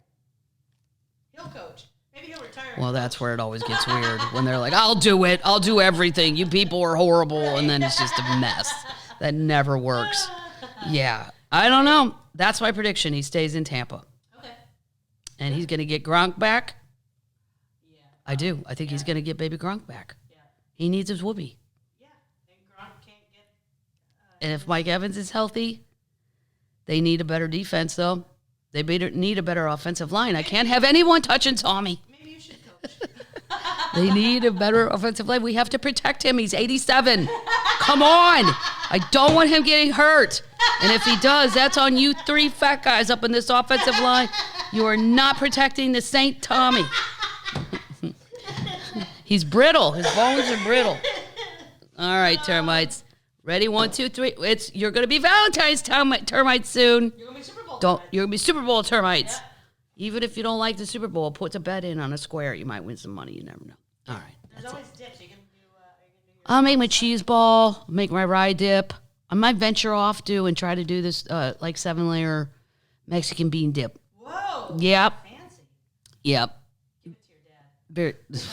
Speaker 2: He'll coach. Maybe he'll retire.
Speaker 1: Well, that's where it always gets weird when they're like, I'll do it. I'll do everything. You people are horrible. Right. And then it's just a mess. That never works. Yeah. I don't know. That's my prediction. He stays in Tampa.
Speaker 2: Okay.
Speaker 1: And he's going to get Gronk back. Yeah. I do. I think he's going to get baby Gronk back. Yeah. He needs his whoopee.
Speaker 2: Yeah. And Gronk can't get...
Speaker 1: and if Mike Evans is healthy, they need a better defense, though. They need a better offensive line. I can't have anyone touching Tommy.
Speaker 2: Maybe you should coach.
Speaker 1: They need a better offensive line. We have to protect him. He's 87. Come on. I don't want him getting hurt. And if he does, that's on you three fat guys up in this offensive line. You are not protecting the Saint Tommy. He's brittle. His bones are brittle. All right, termites. Ready? 1, 2, 3. You're going to be Valentine's termites soon.
Speaker 2: You're going to be Super Bowl
Speaker 1: You're going to be Super Bowl termites. Yeah. Even if you don't like the Super Bowl, put a bet in on a square. You might win some money. You never know. All right.
Speaker 2: There's always dips. You can do
Speaker 1: I'll make my cheese ball, make my rye dip. I might venture off and try to do this 7-layer Mexican bean dip.
Speaker 2: Whoa.
Speaker 1: Yep.
Speaker 2: Fancy.
Speaker 1: Yep.
Speaker 2: Give it to your dad.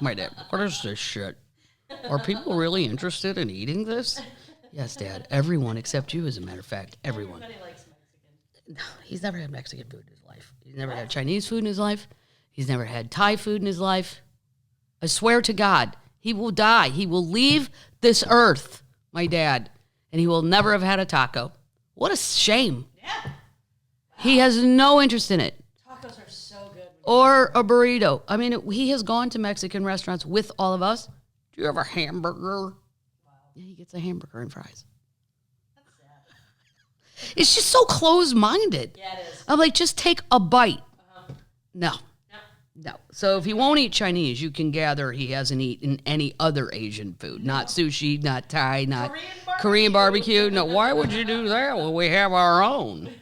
Speaker 1: My dad, what is this shit? Are people really interested in eating this? Yes, Dad. Everyone except you, as a matter of fact. Everyone.
Speaker 2: Everybody likes Mexican.
Speaker 1: No, he's never had Mexican food in his life. He's never had Chinese food in his life. He's never had Thai food in his life. I swear to God, he will die. He will leave this earth, my dad, and he will never have had a taco. What a shame.
Speaker 2: Yeah.
Speaker 1: He has no interest in it.
Speaker 2: Tacos are so good.
Speaker 1: Or a burrito. I mean, he has gone to Mexican restaurants with all of us. Do you have a hamburger? Wow. Yeah, he gets a hamburger and fries.
Speaker 2: That's sad.
Speaker 1: It's just so close-minded.
Speaker 2: Yeah, it is.
Speaker 1: I'm like, just take a bite.
Speaker 2: Uh-huh.
Speaker 1: No. So if he won't eat Chinese, you can gather he hasn't eaten any other Asian food. Not sushi, not Thai, not Korean barbecue. No, why would you do that when we have our own?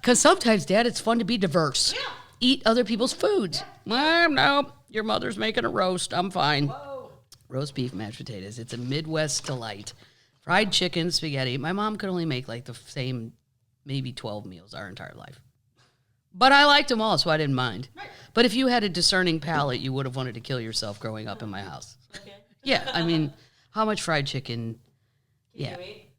Speaker 1: Because sometimes, Dad, it's fun to be diverse.
Speaker 2: Yeah.
Speaker 1: Eat other people's foods. Yeah. No, your mother's making a roast. I'm fine.
Speaker 2: Whoa.
Speaker 1: Roast beef, mashed potatoes. It's a Midwest delight. Fried chicken, spaghetti. My mom could only make like the same maybe 12 meals our entire life. But I liked them all, so I didn't mind.
Speaker 2: Right.
Speaker 1: But if you had a discerning palate, you would have wanted to kill yourself growing up in my house.
Speaker 2: Okay.
Speaker 1: Yeah, I mean, how much fried chicken?
Speaker 2: Can you eat?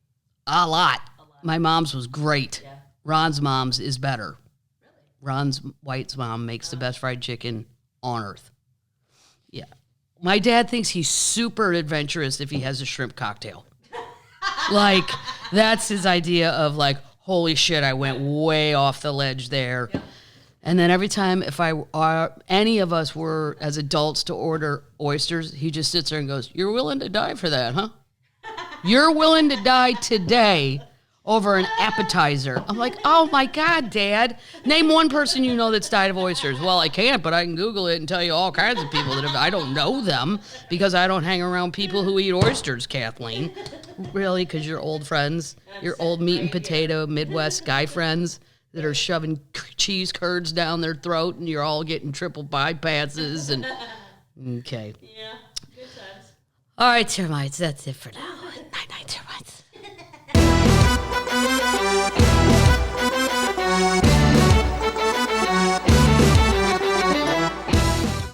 Speaker 1: A lot. My mom's was great.
Speaker 2: Yeah.
Speaker 1: Ron's mom's is better.
Speaker 2: Really?
Speaker 1: Ron's White's mom makes the best fried chicken on earth. Yeah. My dad thinks he's super adventurous if he has a shrimp cocktail. Like, that's his idea of like, holy shit, I went way off the ledge there.
Speaker 2: Yep.
Speaker 1: And then every time if any of us were as adults to order oysters, he just sits there and goes, "You're willing to die for that, huh? You're willing to die today over an appetizer." I'm like, "Oh my God, Dad. Name one person you know that's died of oysters." "Well, I can't, but I can Google it and tell you all kinds of people that have. I don't know them because I don't hang around people who eat oysters, Kathleen." "Really? Because you're old friends? Your old meat and potato Midwest guy friends that are shoving cheese curds down their throat and you're all getting triple bypasses and..." Okay.
Speaker 2: Yeah. Good times.
Speaker 1: All right, termites, that's it for now.